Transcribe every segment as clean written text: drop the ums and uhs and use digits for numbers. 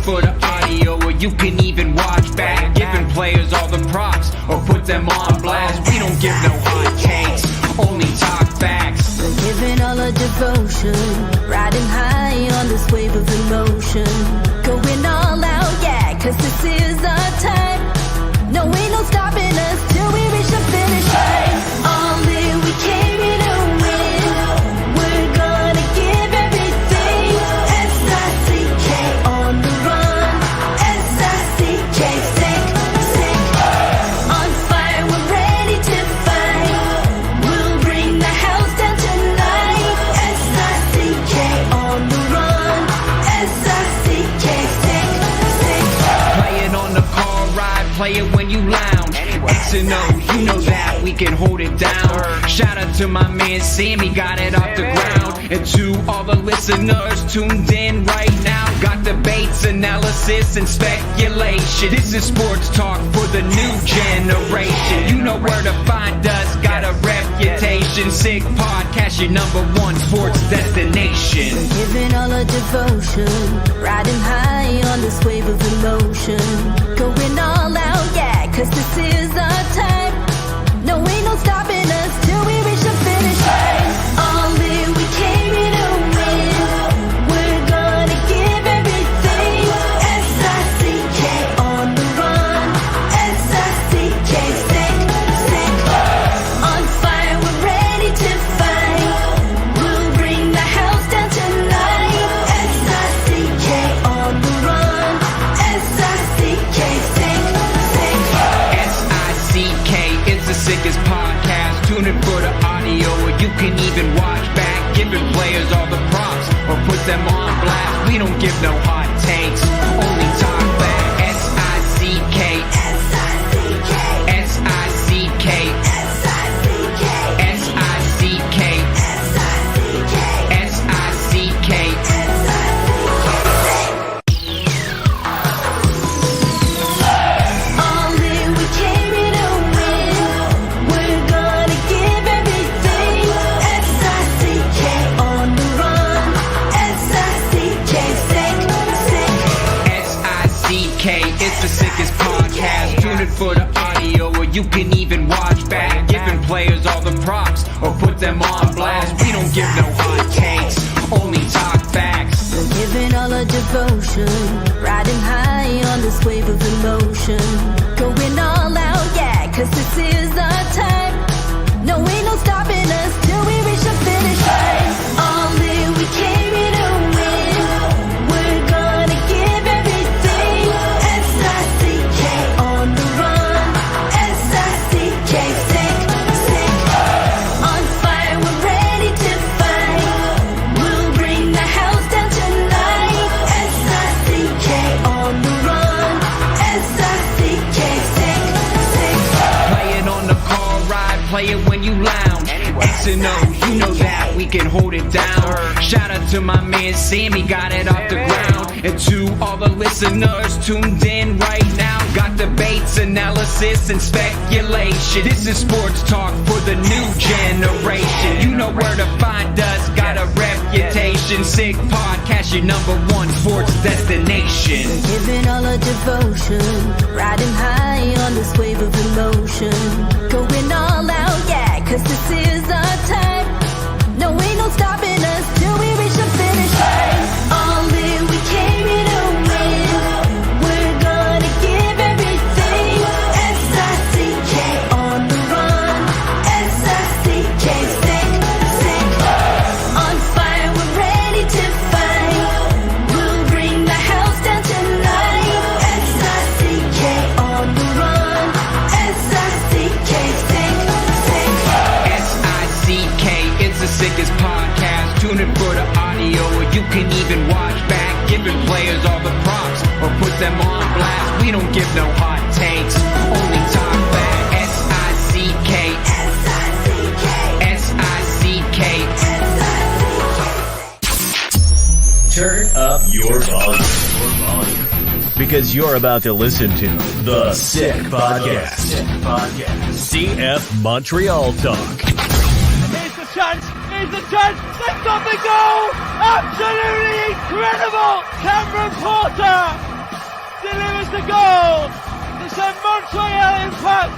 for the audio, or you can even watch back. Giving players all the props, or put them on blast. We don't give no hot takes, only talk facts. We're giving all our devotion, riding high on this wave of emotion. Going all out, yeah, cause this is our time. No, ain't no stopping us till we reach the finish line. All in, we came here to win. We're gonna give everything. S-I-C-K on the run. S-I-C-K, sick, sick. On fire, we're ready to fight. We'll bring the house down tonight. S-I-C-K on the run. S-I-C-K, sick, sick. Playing on the car ride, play it when you lounge. X and O, you know that we can hold it down. Shout out to my man Sammy, got it off the ground. And to all the listeners tuned in right now, got debates, analysis, and speculation. This is sports talk for the new generation. You know where to find us, got a reputation. Sick podcast, your #1 sports destination. Giving all our devotion, riding high on this wave of emotion. Going all out, yeah, cause this is our time. No, ain't no stopping us till we reach the finish line. All in, we came here to win. We're gonna give everything. S-I-C-K on the run. S-I-C-K, sick, sick. On fire, we're ready to fight. We'll bring the house down tonight. S-I-C-K on the run. S-I-C-K, sick, sick. S-I-C-K is the sickest podcast. Tune in for the audio, or you can even watch back. Giving players all the props, or put them on blast. We don't give no hot takes, only talk back. S-I-C-K, S-I-C-K, S-I-C-K, S-I-C-K, S-I-C-K, S-I-C-K, S-I-C-K. All in, we came here to win. We're gonna give everything. S-I-C-K on the run. S-I-C-K, sick, sick. S-I-C-K, it's the sickest podcast. Tune in for the audio, or you can even watch back. Giving players all the props, or put them on blast. We don't give no hot takes, only talk facts. We're giving all our devotion, riding high on this wave of emotion. Going all out, yeah, cause this is our time. No, ain't no stopping us till we reach the finish line. All in, we came here to win. We're gonna give everything. S-I-C-K on the run. S-I-C-K, sick, sick. On fire, we're ready to fight. We'll bring the house down tonight. S-I-C-K on the run. S-I-C-K, sick, sick. Playing on the car ride, play it when you lounge. X and O, you know that we can hold it down. Shout out to my man Sammy, got it off the ground. And to all the listeners tuned in right now, got debates, analysis, and speculation. This is sports talk for the new generation. You know where to find us, got a reputation. Sick podcast, your #1 sports destination. Giving all our devotion, riding high on this wave of emotion. Going all out, yeah, cause this is our time. No, ain't no stopping us till we reach the finish line. All in, we came here to win. We're gonna give everything. S-I-C-K on the run. S-I-C-K, sick, sick. On fire, we're ready to fight. We'll bring the house down tonight. S-I-C-K on the run. S-I-C-K, sick, sick. S-I-C-K, it's the sickest podcast. Tune in for the audio, or you can even watch back. Giving players all the props, or put them on blast. We don't give no hot takes, only talk back. S-I-C-K, S-I-C-K, S-I-C-K. Turn up your volume. Because you're about to listen to The Sick Podcast. CF Montreal Talk. Here's the chance. Let something go. Absolutely incredible. Cameron Porter the goal to send Montreal Impact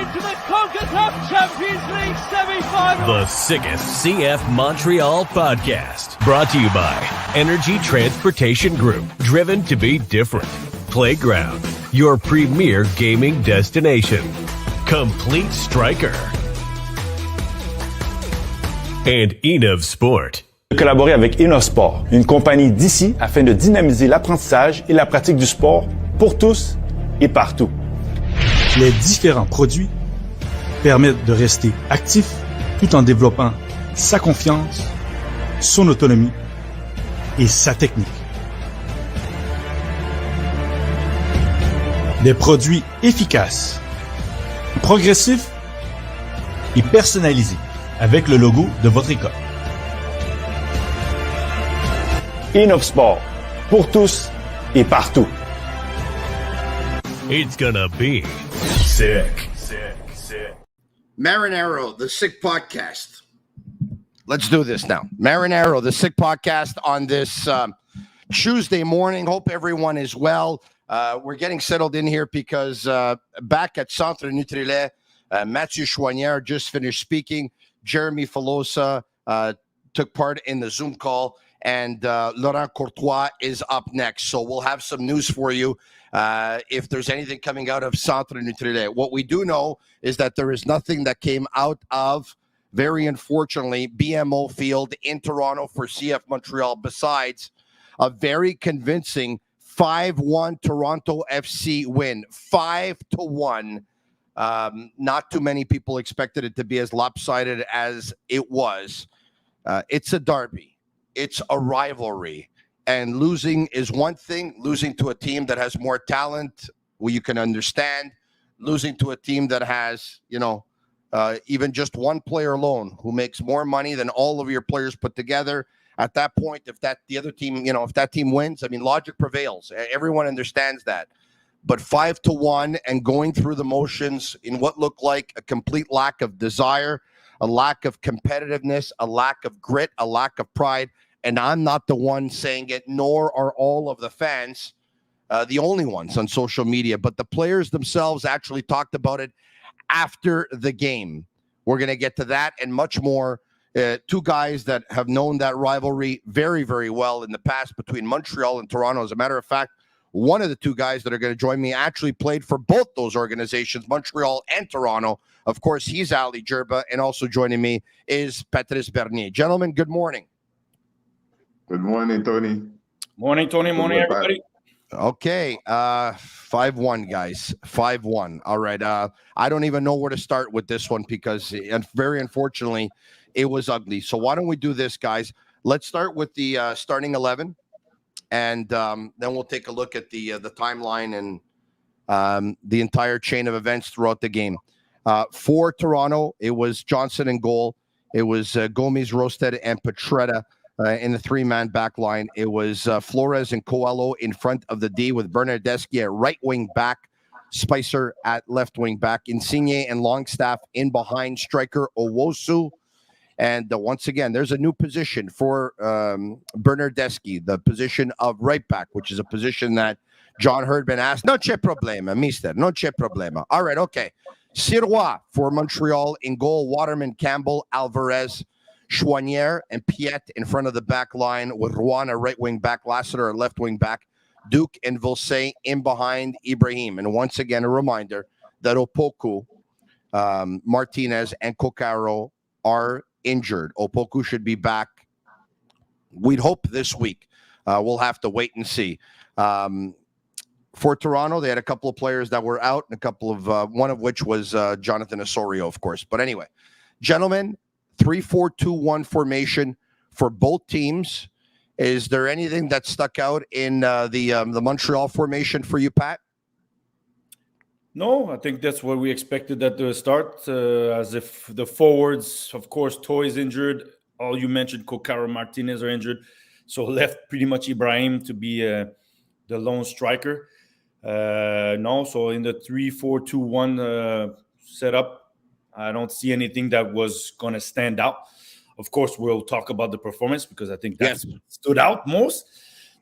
into the CONCACAF Champions League semi-final. The sickest CF Montreal podcast. Brought to you by Energy Transportation Group. Driven to be different. Playground. Your premier gaming destination. Complete Striker. And Enov Sport. Collaborer avec Enov Sport, une compagnie d'ici afin de dynamiser l'apprentissage et la pratique du sport pour tous et partout. Les différents produits permettent de rester actif tout en développant sa confiance, son autonomie et sa technique. Des produits efficaces, progressifs et personnalisés avec le logo de votre école. Enov Sport, pour tous et partout. It's gonna be sick. Marinaro, the Sick Podcast. Let's do this now. Marinaro, the Sick Podcast on this Tuesday morning. Hope everyone is well. We're getting settled in here because back at Centre Nutrilait, Mathieu Choignard just finished speaking. Jeremy Filosa took part in the Zoom call. And Laurent Courtois is up next. So we'll have some news for you if there's anything coming out of Centre Nutrilait. What we do know is that there is nothing that came out of, very unfortunately, BMO Field in Toronto for CF Montreal, besides a very convincing 5-1 Toronto FC win. 5-1. Not too many people expected it to be as lopsided as it was. It's a derby. It's a rivalry, and losing is one thing. Losing to a team that has more talent, well, you can understand. Losing to a team that has, even just one player alone who makes more money than all of your players put together. At that point, if that team wins, I mean, logic prevails. Everyone understands that. But 5-1 and going through the motions in what looked like a complete lack of desire, a lack of competitiveness, a lack of grit, a lack of pride. And I'm not the one saying it, nor are all of the fans the only ones on social media. But the players themselves actually talked about it after the game. We're going to get to that and much more. Two guys that have known that rivalry very, very well in the past between Montreal and Toronto. As a matter of fact, one of the two guys that are going to join me actually played for both those organizations, Montreal and Toronto. Of course, he's Ali Gerba, and also joining me is Patrice Bernier. Gentlemen, good morning. Good morning, Tony. Morning, Tony. Morning, everybody. Okay, 5-1, guys. 5-1. All right. I don't even know where to start with this one because, very unfortunately, it was ugly. So why don't we do this, guys? Let's start with the starting 11, and then we'll take a look at the timeline and the entire chain of events throughout the game. For Toronto, it was Johnson in goal. It was Gomez, Rosted, and Petretta in the three-man back line. It was Flores and Coelho in front of the D with Bernardeschi at right wing back, Spicer at left wing back, Insigne and Longstaff in behind, striker Owosu. And once again, there's a new position for Bernardeschi, the position of right back, which is a position that John Herdman asked. No c'è problema, mister. No c'è problema. All right, okay. Sirois for Montreal in goal. Waterman, Campbell, Alvarez, Choignard, and Piet in front of the back line with Rouen, a right wing back, Lassiter, a left wing back, Duke and Vilsaint in behind Ibrahim. And once again, a reminder that Opoku, Martinez, and Coccaro are injured. Opoku should be back, we'd hope, this week. We'll have to wait and see. For Toronto, they had a couple of players that were out, and a couple of one of which was Jonathan Osorio, of course. But anyway, gentlemen, 3-4-2-1 formation for both teams. Is there anything that stuck out in the Montreal formation for you, Pat? No, I think that's what we expected at the start, as if the forwards, of course, Toy's injured. All you mentioned, Coccaro, Martinez are injured. So left pretty much Ibrahim to be the lone striker. So in the 3-4-2-1 setup, I don't see anything that was going to stand out. Of course, we'll talk about the performance because I think that stood out most.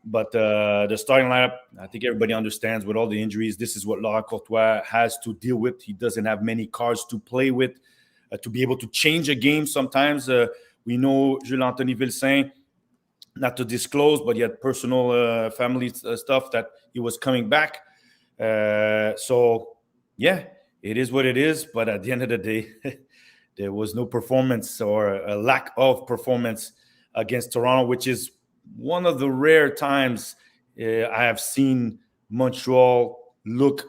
But the starting lineup, I think everybody understands with all the injuries, this is what Laurent Courtois has to deal with. He doesn't have many cards to play with to be able to change a game. Sometimes we know Jules-Anthony Vilsain, not to disclose, but he had personal family stuff that he was coming back. So, yeah, it is what it is. But at the end of the day, there was no performance or a lack of performance against Toronto, which is one of the rare times I have seen Montreal look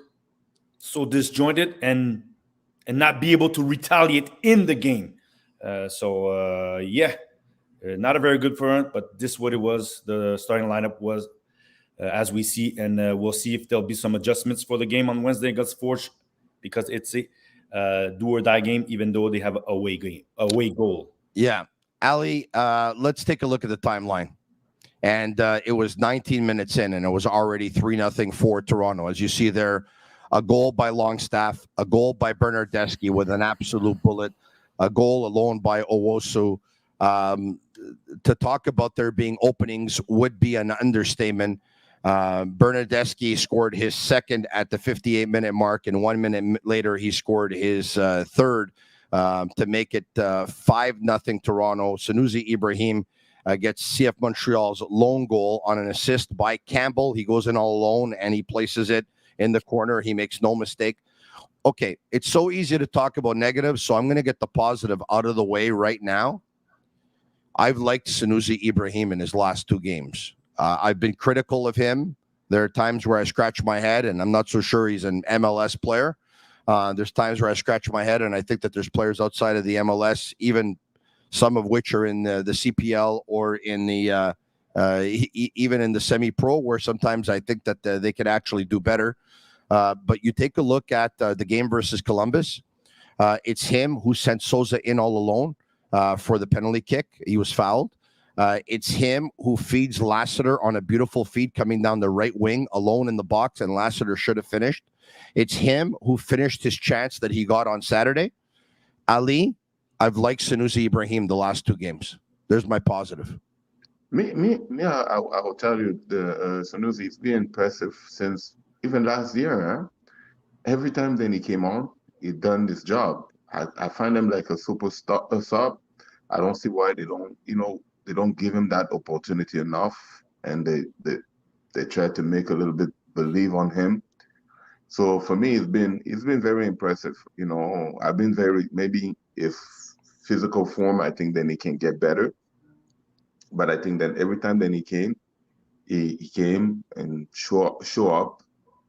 so disjointed and not be able to retaliate in the game. Not a very good front, but this is what it was. The starting lineup was as we see, and we'll see if there'll be some adjustments for the game on Wednesday against Forge, because it's a do or die game, even though they have away goal. Yeah. Ali, let's take a look at the timeline. And it was 19 minutes in, and it was already 3-0 for Toronto. As you see there, a goal by Longstaff, a goal by Bernardeschi with an absolute bullet, a goal alone by Owosu. To talk about there being openings would be an understatement. Bernardeschi scored his second at the 58-minute mark, and 1 minute later he scored his third to make it 5-0 Toronto. Sanusi Ibrahim gets CF Montreal's lone goal on an assist by Campbell. He goes in all alone and he places it in the corner. He makes no mistake. Okay, it's so easy to talk about negatives, so I'm going to get the positive out of the way right now. I've liked Sanusi Ibrahim in his last two games. I've been critical of him. There are times where I scratch my head, and I'm not so sure he's an MLS player. There's times where I scratch my head, and I think that there's players outside of the MLS, even some of which are in the CPL or in the even in the semi-pro, where sometimes I think that they could actually do better. But you take a look at the game versus Columbus. It's him who sent Souza in all alone for the penalty kick. He was fouled. It's him who feeds Lassiter on a beautiful feed coming down the right wing alone in the box, and Lassiter should have finished. It's him who finished his chance that he got on Saturday. Ali, I've liked Sanusi Ibrahim the last two games. There's my positive. I will tell you, the Sanusi, it's been impressive since even last year. Every time then he came on, he done this job. I find him like a super sub. I don't see why they don't give him that opportunity enough, and they try to make a little bit believe on him. So for me, it's been very impressive. I've been maybe if physical form, I think then he can get better. But I think that every time then he came and show up.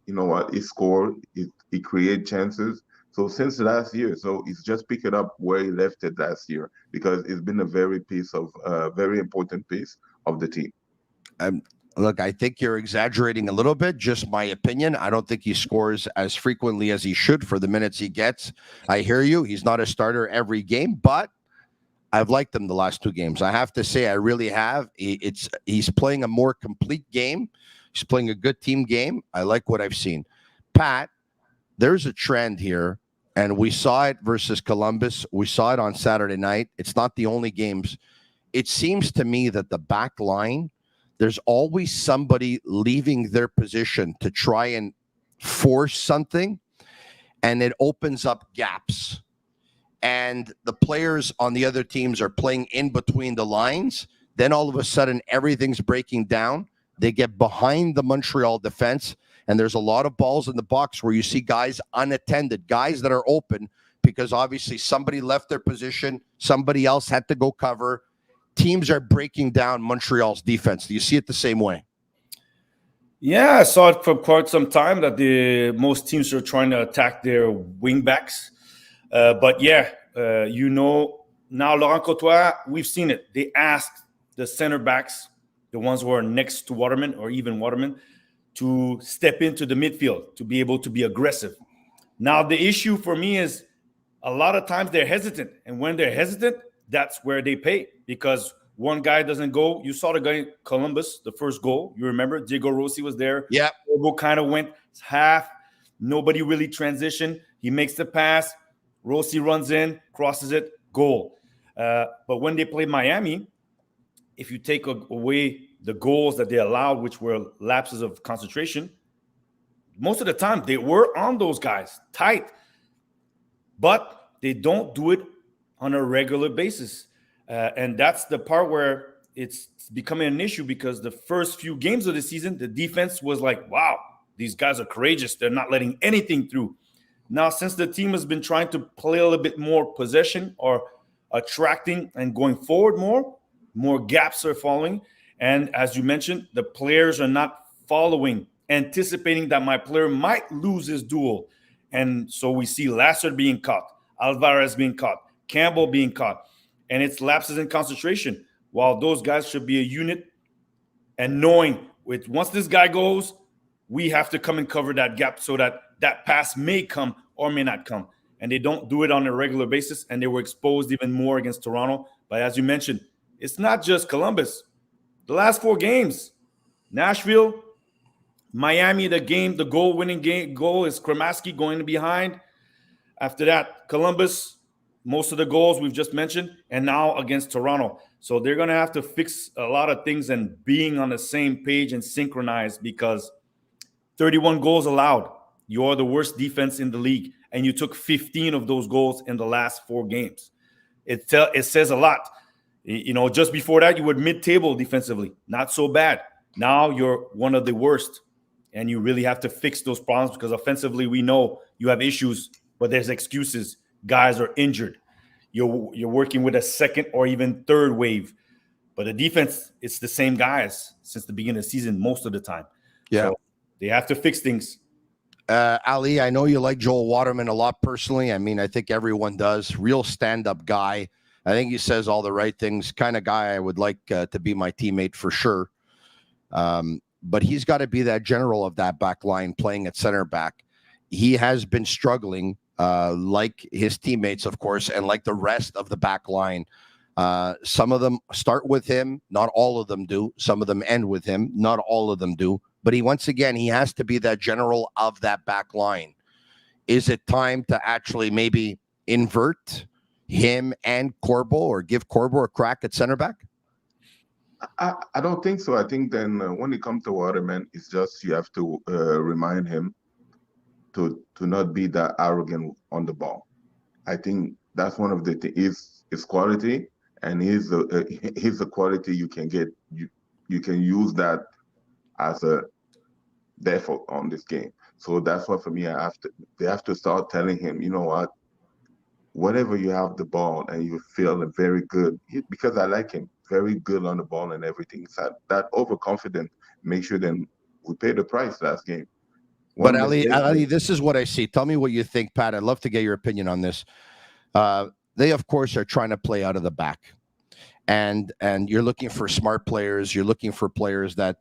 You know what? He scored. He created chances. So since last year, so he's just picked it up where he left it last year, because it's been a very important piece of the team. Look, I think you're exaggerating a little bit. Just my opinion. I don't think he scores as frequently as he should for the minutes he gets. I hear you. He's not a starter every game, but I've liked him the last two games. I have to say, I really have. He's playing a more complete game. He's playing a good team game. I like what I've seen. Pat, there's a trend here, and we saw it versus Columbus. We saw it on Saturday night. It's not the only games. It seems to me that the back line, there's always somebody leaving their position to try and force something, and it opens up gaps. And the players on the other teams are playing in between the lines. Then all of a sudden, everything's breaking down. They get behind the Montreal defense, and there's a lot of balls in the box where you see guys unattended, guys that are open because obviously somebody left their position, somebody else had to go cover. Teams are breaking down Montreal's defense. Do you see it the same way? Yeah, I saw it for quite some time that most teams are trying to attack their wingbacks. Now Laurent Courtois, we've seen it. They asked the center backs, the ones who are next to Waterman or even Waterman, to step into the midfield to be able to be aggressive. Now, the issue for me is a lot of times they're hesitant. And when they're hesitant, that's where they pay, because one guy doesn't go. You saw the guy in Columbus, the first goal. You remember Diego Rossi was there. Yeah. Obo kind of went half. Nobody really transitioned. He makes the pass. Rossi runs in, crosses it, goal. But when they play Miami, if you take away the goals that they allowed, which were lapses of concentration, most of the time they were on those guys tight, but they don't do it on a regular basis. And that's the part where it's becoming an issue, because the first few games of the season, the defense was like, wow, these guys are courageous. They're not letting anything through. Now, since the team has been trying to play a little bit more possession or attracting and going forward more gaps are falling. And as you mentioned, the players are not following, anticipating that my player might lose his duel. And so we see Lassard being caught, Alvarez being caught, Campbell being caught, and it's lapses in concentration. While those guys should be a unit and knowing with once this guy goes, we have to come and cover that gap so that that pass may come or may not come. And they don't do it on a regular basis, and they were exposed even more against Toronto. But as you mentioned, it's not just Columbus. The last 4 games, Nashville, Miami, the goal-winning goal is Kremaski going behind. After that, Columbus, most of the goals we've just mentioned, and now against Toronto. So they're going to have to fix a lot of things and being on the same page and synchronized, because 31 goals allowed. You're the worst defense in the league, and you took 15 of those goals in the last 4 games. It says a lot. You know, just before that, you were mid-table defensively. Not so bad. Now you're one of the worst, and you really have to fix those problems, because offensively we know you have issues, but there's excuses. Guys are injured. You're working with a second or even third wave. But the defense, it's the same guys since the beginning of the season most of the time. Yeah. So they have to fix things. Ali, I know you like Joel Waterman a lot personally. I mean, I think everyone does. Real stand-up guy. I think he says all the right things. Kind of guy I would like to be my teammate for sure. But he's got to be that general of that back line playing at center back. He has been struggling like his teammates, of course, and like the rest of the back line. Some of them start with him. Not all of them do. Some of them end with him. Not all of them do. But he has to be that general of that back line. Is it time to actually maybe invert him and Corbo, or give Corbo a crack at center back? I don't think so. I think then when it comes to Waterman, it's just you have to remind him to not be that arrogant on the ball. I think that's one of the things. His quality, and he's the quality you can get. You can use that as a default on this game. So that's what, for me, they have to start telling him, you know what, whenever you have the ball and you feel very good, because I like him, very good on the ball and everything. So that overconfident makes sure then we pay the price last game. But Ali, this is what I see. Tell me what you think, Pat. I'd love to get your opinion on this. They, of course, are trying to play out of the back. And you're looking for smart players. You're looking for players that,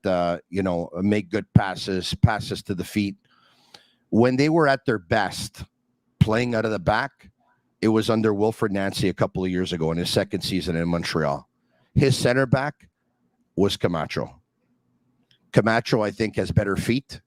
make good passes to the feet. When they were at their best playing out of the back, it was under Wilfred Nancy a couple of years ago in his second season in Montreal. His center back was Camacho. Camacho, I think, has better feet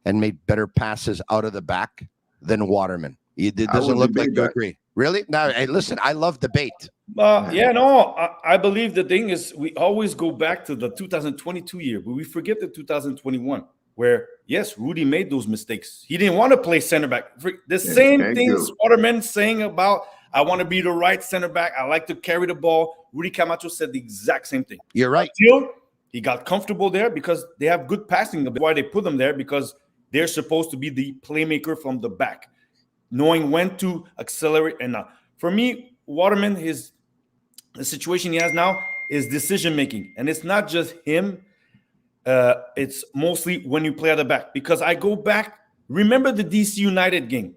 and made better passes out of the back than Waterman. It doesn't look like you agree. Really? Now, hey, listen, I love debate. I believe the thing is we always go back to the 2022 year, but we forget the 2021, where, yes, Rudy made those mistakes. He didn't want to play center back. The same things Waterman saying about, I want to be the right center back. I like to carry the ball. Rudy Camacho said the exact same thing. You're right. Until he got comfortable there because they have good passing. That's why they put them there, because they're supposed to be the playmaker from the back, knowing when to accelerate and not. For me, Waterman, the situation he has now is decision-making. And it's not just him. It's mostly when you play at the back. Because I go back, remember the DC United game?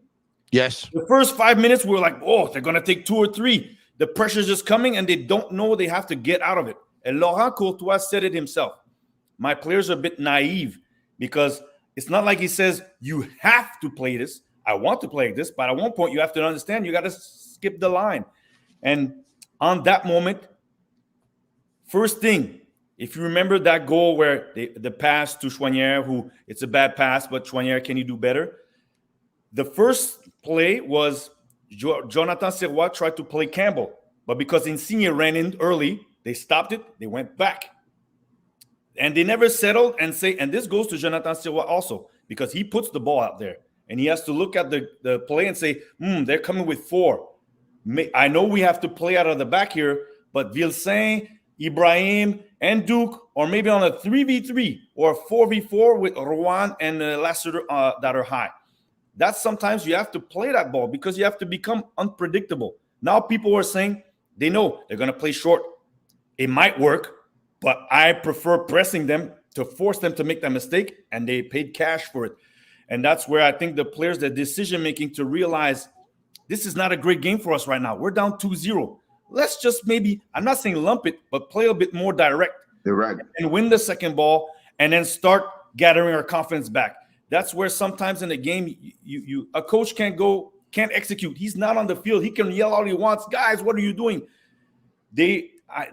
Yes. The first 5 minutes, we were like, oh, they're going to take 2 or 3. The pressure's just coming, and they don't know they have to get out of it. And Laurent Courtois said it himself. My players are a bit naive, because it's not like he says, you have to play this. I want to play this, but at one point you have to understand you got to skip the line. And on that moment, first thing, if you remember that goal where the pass to Choinière, who it's a bad pass, but Choinière, can you do better? The first play was Jonathan Sirois tried to play Campbell, but because Insigne ran in early, they stopped it. They went back. And they never settle and say, and this goes to Jonathan Sirois also, because he puts the ball out there and he has to look at the play and say, they're coming with 4. I know we have to play out of the back here, but Vilsain, Ibrahim, and Duke, or maybe on a 3v3 or 4v4 with Rouen and Lassiter that are high. That's sometimes you have to play that ball because you have to become unpredictable. Now people are saying they know they're going to play short. It might work, but I prefer pressing them to force them to make that mistake, and they paid cash for it. And that's where I think the players, the decision-making to realize this is not a great game for us right now. We're down 2-0. Let's just maybe, I'm not saying lump it, but play a bit more direct. And win the second ball and then start gathering our confidence back. That's where sometimes in the game, you a coach can't execute. He's not on the field. He can yell all he wants. Guys, what are you doing?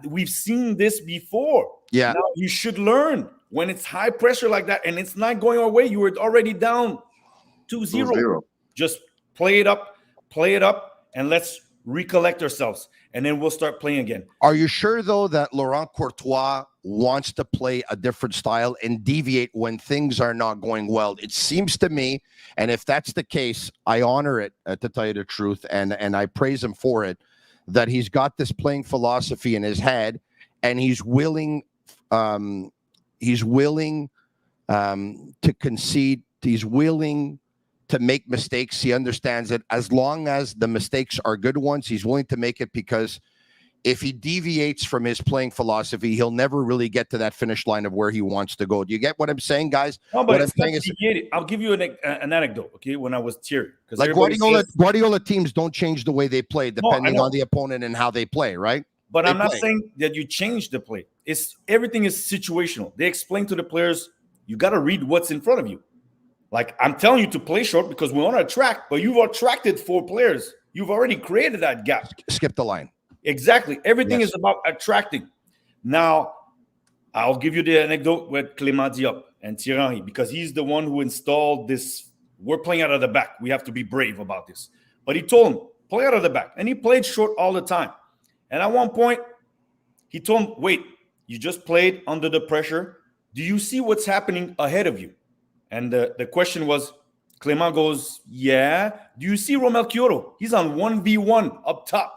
We've seen this before. Yeah. Now you should learn when it's high pressure like that and it's not going our way. You were already down 2-0. Just play it up, and let's recollect ourselves. And then we'll start playing again. Are you sure, though, that Laurent Courtois wants to play a different style and deviate when things are not going well? It seems to me, and if that's the case, I honor it, to tell you the truth, and I praise him for it, that he's got this playing philosophy in his head, and he's willing to concede. He's willing to make mistakes. He understands it. As long as the mistakes are good ones, he's willing to make it, because if he deviates from his playing philosophy, he'll never really get to that finish line of where he wants to go. Do you get what I'm saying, guys? No, but what I'm saying is, I'll give you an anecdote, okay, when I was Thierry. Like Guardiola teams don't change the way they play depending on the opponent and how they play, right? But I'm not saying that you change the play. Everything is situational. They explain to the players, you got to read what's in front of you. Like, I'm telling you to play short because we want to attract, but you've attracted 4 players. You've already created that gap. Skip the line. Exactly. Everything is about attracting. Now, I'll give you the anecdote with Clément Diop and Thierry Henry, because he's the one who installed this. We're playing out of the back. We have to be brave about this. But he told him, play out of the back. And he played short all the time. And at one point, he told him, wait, you just played under the pressure. Do you see what's happening ahead of you? And the question was, Clément goes, yeah. Do you see Romel Kyoto? He's on 1v1 up top.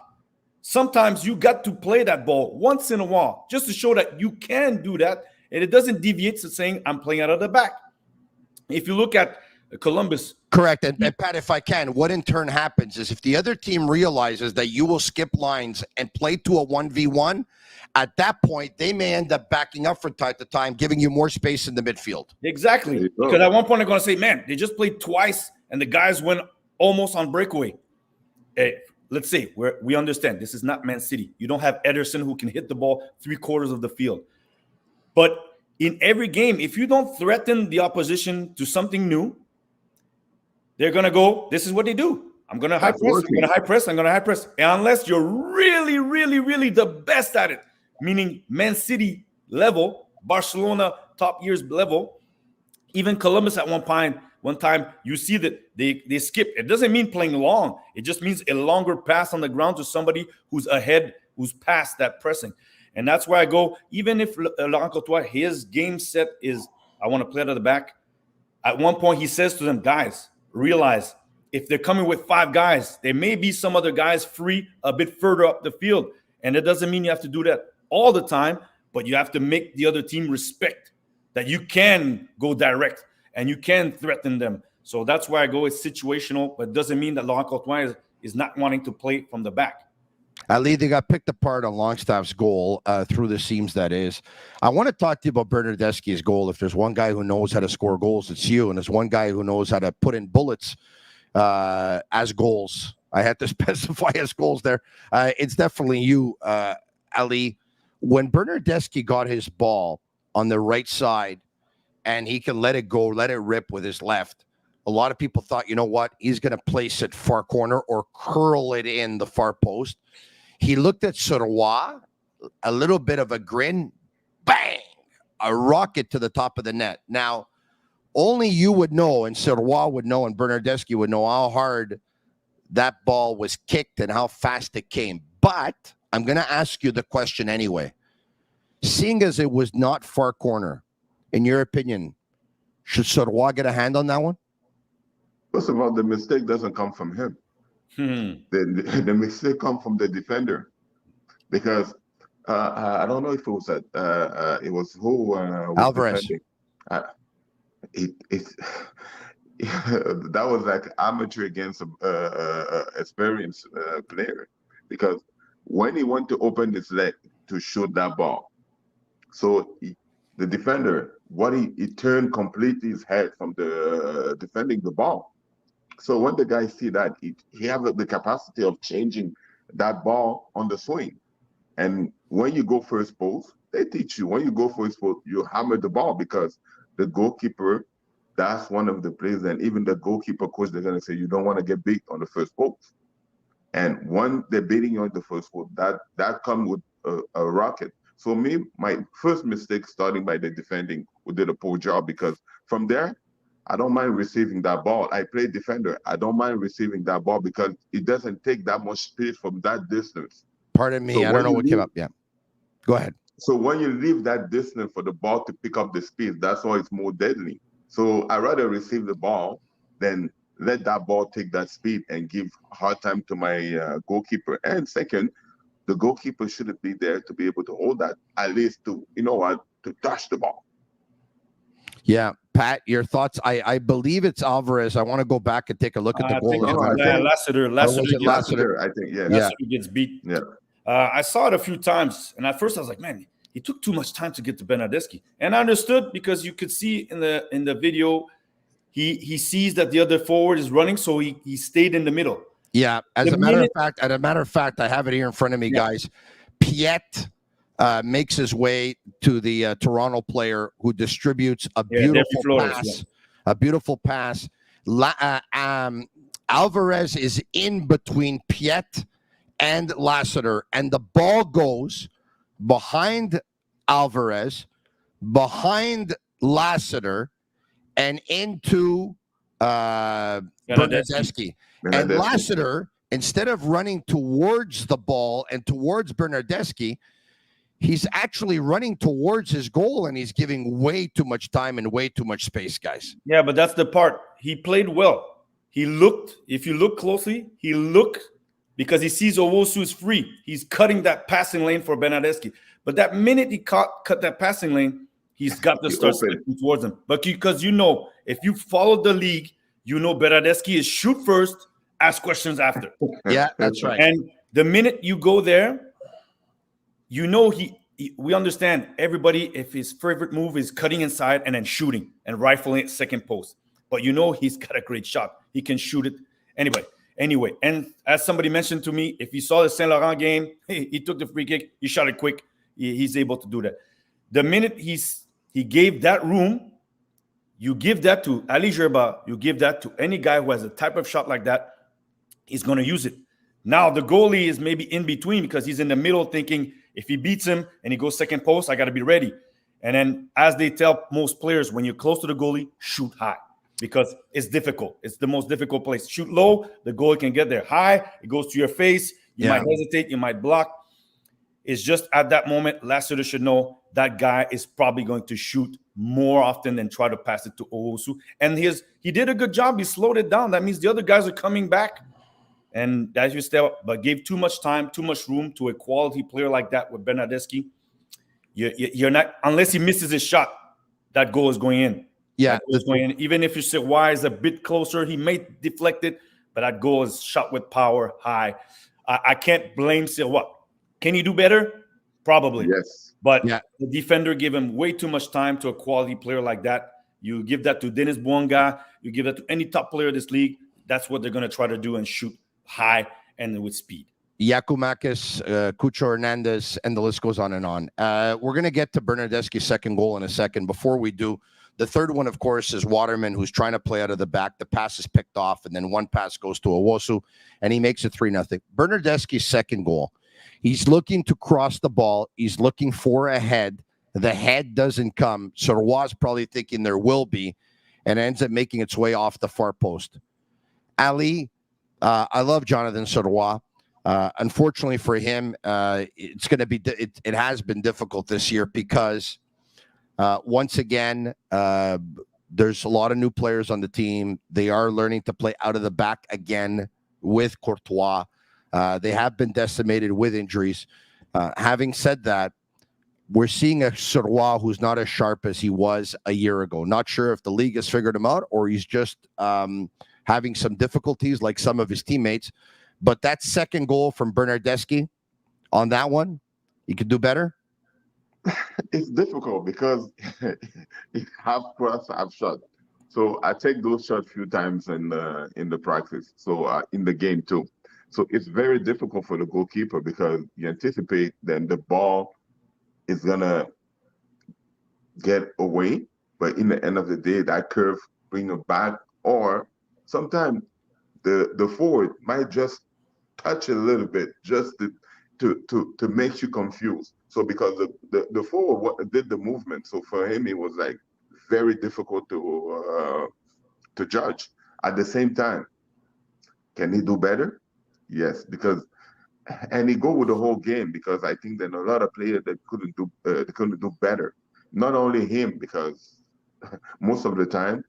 Sometimes you got to play that ball once in a while just to show that you can do that. And it doesn't deviate to saying, I'm playing out of the back. If you look at Columbus. Correct. And Pat, if I can, what in turn happens is if the other team realizes that you will skip lines and play to a 1v1, at that point, they may end up backing up from time to time, giving you more space in the midfield. Exactly. Because at one point, they're going to say, man, they just played twice, and the guys went almost on breakaway. Hey, let's say we understand this is not Man City. You don't have Ederson who can hit the ball 3/4 of the field. But in every game, if you don't threaten the opposition to something new, they're going to go, this is what they do. I'm going to high press, I'm going to high press, I'm going to high press. And unless you're really, really, really the best at it, meaning Man City level, Barcelona top years level, even Columbus at one time, you see that they skip. It doesn't mean playing long. It just means a longer pass on the ground to somebody who's ahead, who's past that pressing. And that's where I go, even if Laurent Courtois, his game set is, I want to play out of the back. At one point, he says to them, guys, realize if they're coming with 5 guys, there may be some other guys free a bit further up the field. And it doesn't mean you have to do that all the time, but you have to make the other team respect that you can go direct and you can threaten them. So that's why I go, it's situational, but it doesn't mean that Laurent Courtois is not wanting to play from the back. Ali, they got picked apart on Longstaff's goal through the seams, that is. I want to talk to you about Bernardeschi's goal. If there's one guy who knows how to score goals, it's you. And there's one guy who knows how to put in bullets as goals. I had to specify as goals there. It's definitely you, Ali. When Bernardeschi got his ball on the right side and he can let it go, let it rip with his left, a lot of people thought, you know what, he's going to place it far corner or curl it in the far post. He looked at Sirois, a little bit of a grin, bang, a rocket to the top of the net. Now, only you would know, and Sirois would know, and Bernardeschi would know how hard that ball was kicked and how fast it came. But I'm going to ask you the question anyway. seeing as it was not far corner, in your opinion, should Soroa get a hand on that one? First of all, the mistake doesn't come from him. The mistake comes from the defender, because I don't know if it was it was who was Alvarez. defending. That was like amateur against a experienced player, because when he went to open his leg to shoot that ball, so the defender, he turned completely his head from the defending the ball. So when the guy see that, he have the capacity of changing that ball on the swing. And when you go first post, they teach you, when you go first post, you hammer the ball, because the goalkeeper, that's one of the plays, and even the goalkeeper coach, they're going to say, you don't want to get beat on the first post. And when they're beating you on the first post, that comes with a rocket. So my first mistake, starting by the defending, who did a poor job, because from there, I don't mind receiving that ball. I play defender. I don't mind receiving that ball, because it doesn't take that much space from that distance. Pardon me, so I don't know what came up. Yeah, go ahead. So when you leave that distance for the ball to pick up the speed, that's why it's more deadly. So I rather receive the ball than let that ball take that speed and give hard time to my goalkeeper. And second, the goalkeeper shouldn't be there to be able to hold that, at least to touch the ball. Yeah, Pat, your thoughts? I believe it's Alvarez. I want to go back and take a look at the goal. Lassiter, I think, yeah. Lassiter gets beat. Yeah. I saw it a few times, and at first I was like, man, he took too much time to get to Bernardeschi. And I understood, because you could see in the video, he sees that the other forward is running, so he stayed in the middle. Yeah, as a matter of fact, I have it here in front of me, guys. Piet makes his way to the Toronto player, who distributes a beautiful pass. A beautiful pass. Alvarez is in between Piet and Lassiter, and the ball goes behind Alvarez, behind Lassiter, and into Bernardeschi. And Lassiter, instead of running towards the ball and towards Bernardeschi, he's actually running towards his goal, and he's giving way too much time and way too much space, guys. Yeah, but that's the part. He played well. He looked, if you look closely, because he sees Owusu is free. He's cutting that passing lane for Bernardeschi. But that minute he cut that passing lane, he's got to start stepping towards him. But because if you follow the league, Bernardeschi is shoot first, ask questions after. Yeah, that's right. And the minute you go there, we understand everybody, if his favorite move is cutting inside and then shooting and rifling at second post. But he's got a great shot. He can shoot it. Anyway, and as somebody mentioned to me, if you saw the Saint Laurent game, he took the free kick, he shot it quick. He's able to do that. The minute he gave that room, you give that to Ali Gerba, you give that to any guy who has a type of shot like that, he's going to use it. Now, the goalie is maybe in between, because he's in the middle thinking, if he beats him and he goes second post, I got to be ready. And then, as they tell most players, when you're close to the goalie, shoot high, because it's difficult. It's the most difficult place. Shoot low, the goalie can get there. High, it goes to your face. You might hesitate, you might block. It's just at that moment, Lassiter should know that guy is probably going to shoot more often than try to pass it to Owusu. And he did a good job. He slowed it down. That means the other guys are coming back. And as you step, but gave too much time, too much room to a quality player like that with Bernardeschi. You're not, unless he misses his shot, that goal is going in. Yeah, is going in. Even if you say why is a bit closer, he may deflect it, but that goal is shot with power, high. I can't blame Silva. Can he do better? Probably. Yes. But the defender gave him way too much time to a quality player like that. You give that to Dennis Bouanga, you give that to any top player of this league. That's what they're going to try to do, and shoot high and with speed. Yakumakis, Cucho Hernandez, and the list goes on and on. We're going to get to Bernardeschi's second goal in a second. Before we do, the third one, of course, is Waterman, who's trying to play out of the back. The pass is picked off, and then one pass goes to Owusu, and he makes it 3-0. Bernardeschi's second goal. He's looking to cross the ball. He's looking for a head. The head doesn't come. Soroa's probably thinking there will be, and ends up making its way off the far post. Ali, I love Jonathan Soroa, Unfortunately for him, it's going to be. It has been difficult this year because once again, there's a lot of new players on the team. They are learning to play out of the back again with Courtois. They have been decimated with injuries. Having said that, we're seeing a Sirois who's not as sharp as he was a year ago. Not sure if the league has figured him out or he's just having some difficulties like some of his teammates. But that second goal from Bernardeschi on that one, you could do better? It's difficult because it half cross, half shot. So I take those shots a few times in the practice. So in the game too. So it's very difficult for the goalkeeper because you anticipate then the ball is gonna get away, but in the end of the day, that curve bring it back, or sometimes the forward might just touch it a little bit just to make you confused. So because the forward did the movement, so for him it was like very difficult to judge. At the same time, can he do better? Yes, because and he go with the whole game because I think that a lot of players that couldn't do better. Not only him, because most of the time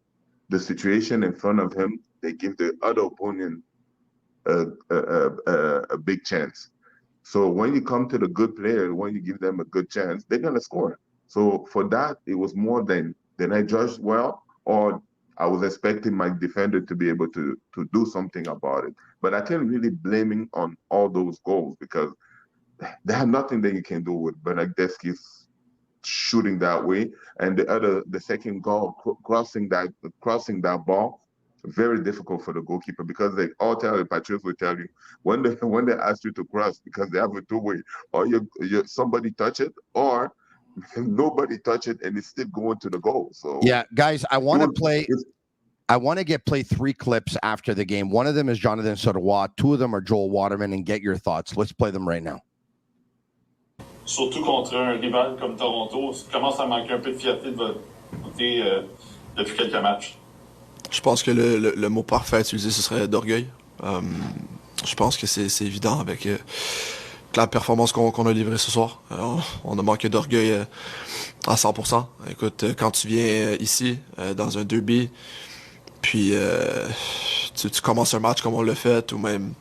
the situation in front of him they give the other opponent a big chance. So when you come to the good players, when you give them a good chance, they're gonna score. So for that, it was more than I judged well, or I was expecting my defender to be able to do something about it. But I can't really blame him on all those goals because they have nothing that you can do with Bernardeschi's shooting that way, and the second goal crossing that ball. Very difficult for the goalkeeper because they all tell you, Patrice will tell you, when they ask you to cross, because they have a two-way, or you somebody touch it, or nobody touch it, and it's still going to the goal. So yeah, guys, I want to play 3 clips after the game. One of them is Jonathan Sirois. 2 of them are Joel Waterman, and get your thoughts. Let's play them right now. Surtout contre un rival comme Toronto, commence à manquer un peu de fierté de votre côté depuis quelques matchs. Je pense que le mot parfait à utiliser, ce serait d'orgueil. Je pense que c'est évident avec la performance qu'on a livrée ce soir. On a manqué d'orgueil à 100%. Écoute, quand tu viens ici, dans un derby, puis tu commences un match comme on l'a fait, ou même,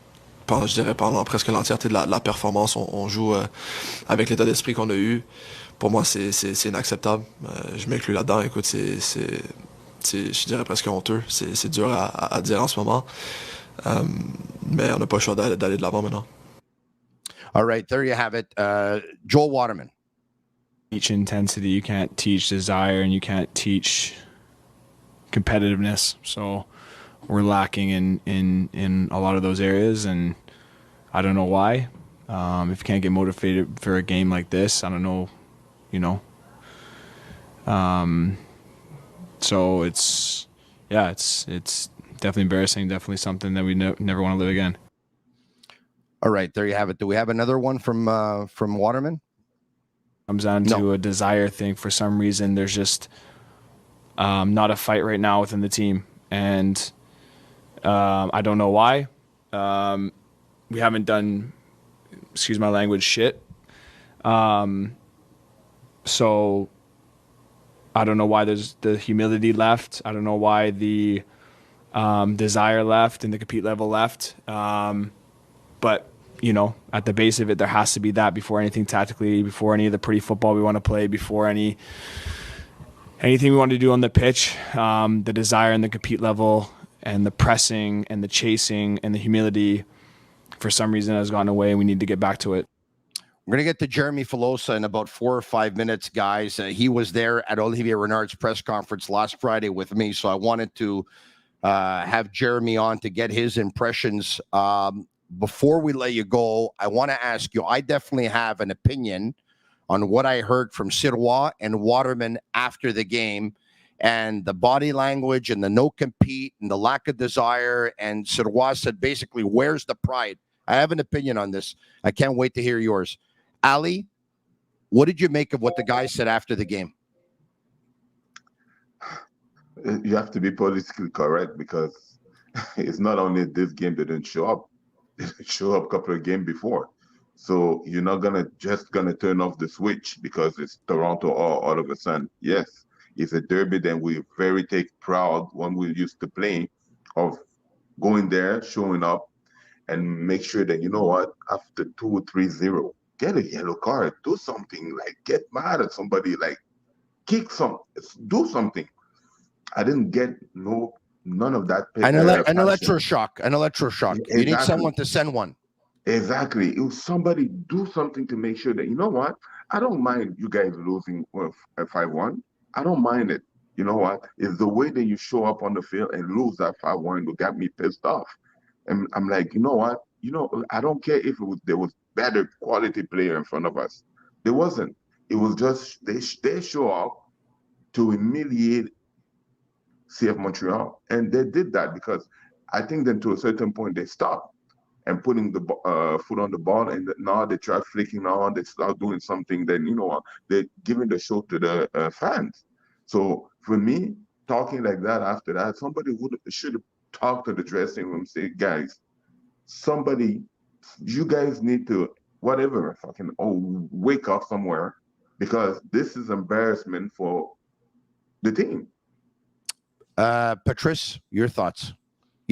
je dirais pendant presque l'entièreté de la performance, on joue avec l'état d'esprit qu'on a eu. Pour moi, c'est inacceptable. Je m'inclus là-dedans. Écoute, je dirais presque honteux. C'est dur à dire en ce moment. Mais on n'a pas le choix d'aller de l'avant maintenant. All right, there you have it. Joel Waterman. Teach intensity. You can't teach desire, and you can't teach competitiveness. So we're lacking in a lot of those areas, and I don't know why. If you can't get motivated for a game like this, I don't know, So it's definitely embarrassing, definitely something that we never want to live again. All right, there you have it. Do we have another one from Waterman? Comes down to a desire thing. For some reason, there's just not a fight right now within the team, and I don't know why. We haven't done, excuse my language, shit. So I don't know why there's the humility left. I don't know why the desire left and the compete level left. But, at the base of it, there has to be that before anything tactically, before any of the pretty football we want to play, before anything we want to do on the pitch. The desire and the compete level and the pressing and the chasing and the humility, for some reason, has gotten away, and we need to get back to it. We're going to get to Jeremy Filosa in about 4 or 5 minutes, guys. He was there at Olivier Renard's press conference last Friday with me, so I wanted to have Jeremy on to get his impressions. Before we let you go, I want to ask you, I definitely have an opinion on what I heard from Sirois and Waterman after the game, and the body language and the no compete and the lack of desire. And Sirois said, basically, where's the pride? I have an opinion on this. I can't wait to hear yours. Ali, what did you make of what the guy said after the game? You have to be politically correct because it's not only this game that didn't show up. show up a couple of games before. So you're not just gonna turn off the switch because it's Toronto all of a sudden. Yes, it's a derby, then we're very proud when we used to play of going there, showing up, and make sure that, you know what, after 2 or 3-0, get a yellow card, do something, like get mad at somebody, like do something. I didn't get none of that. An electroshock. Exactly. You need someone to send one. Exactly. It was somebody do something to make sure that, you know what, I don't mind you guys losing 5-1. I don't mind it. You know what? It's the way that you show up on the field and lose that 5-1 that got me pissed off. And I'm like, you know what? I don't care if there was better quality player in front of us. There wasn't. It was just they show up to humiliate CF Montreal, and they did that because I think then to a certain point they stopped and putting the foot on the ball, and now they try flicking on. They start doing something. Then they're giving the show to the fans. So for me, talking like that after that, somebody should have talked to the dressing room, say, guys, you guys need to wake up somewhere, because this is embarrassment for the team. Patrice, your thoughts?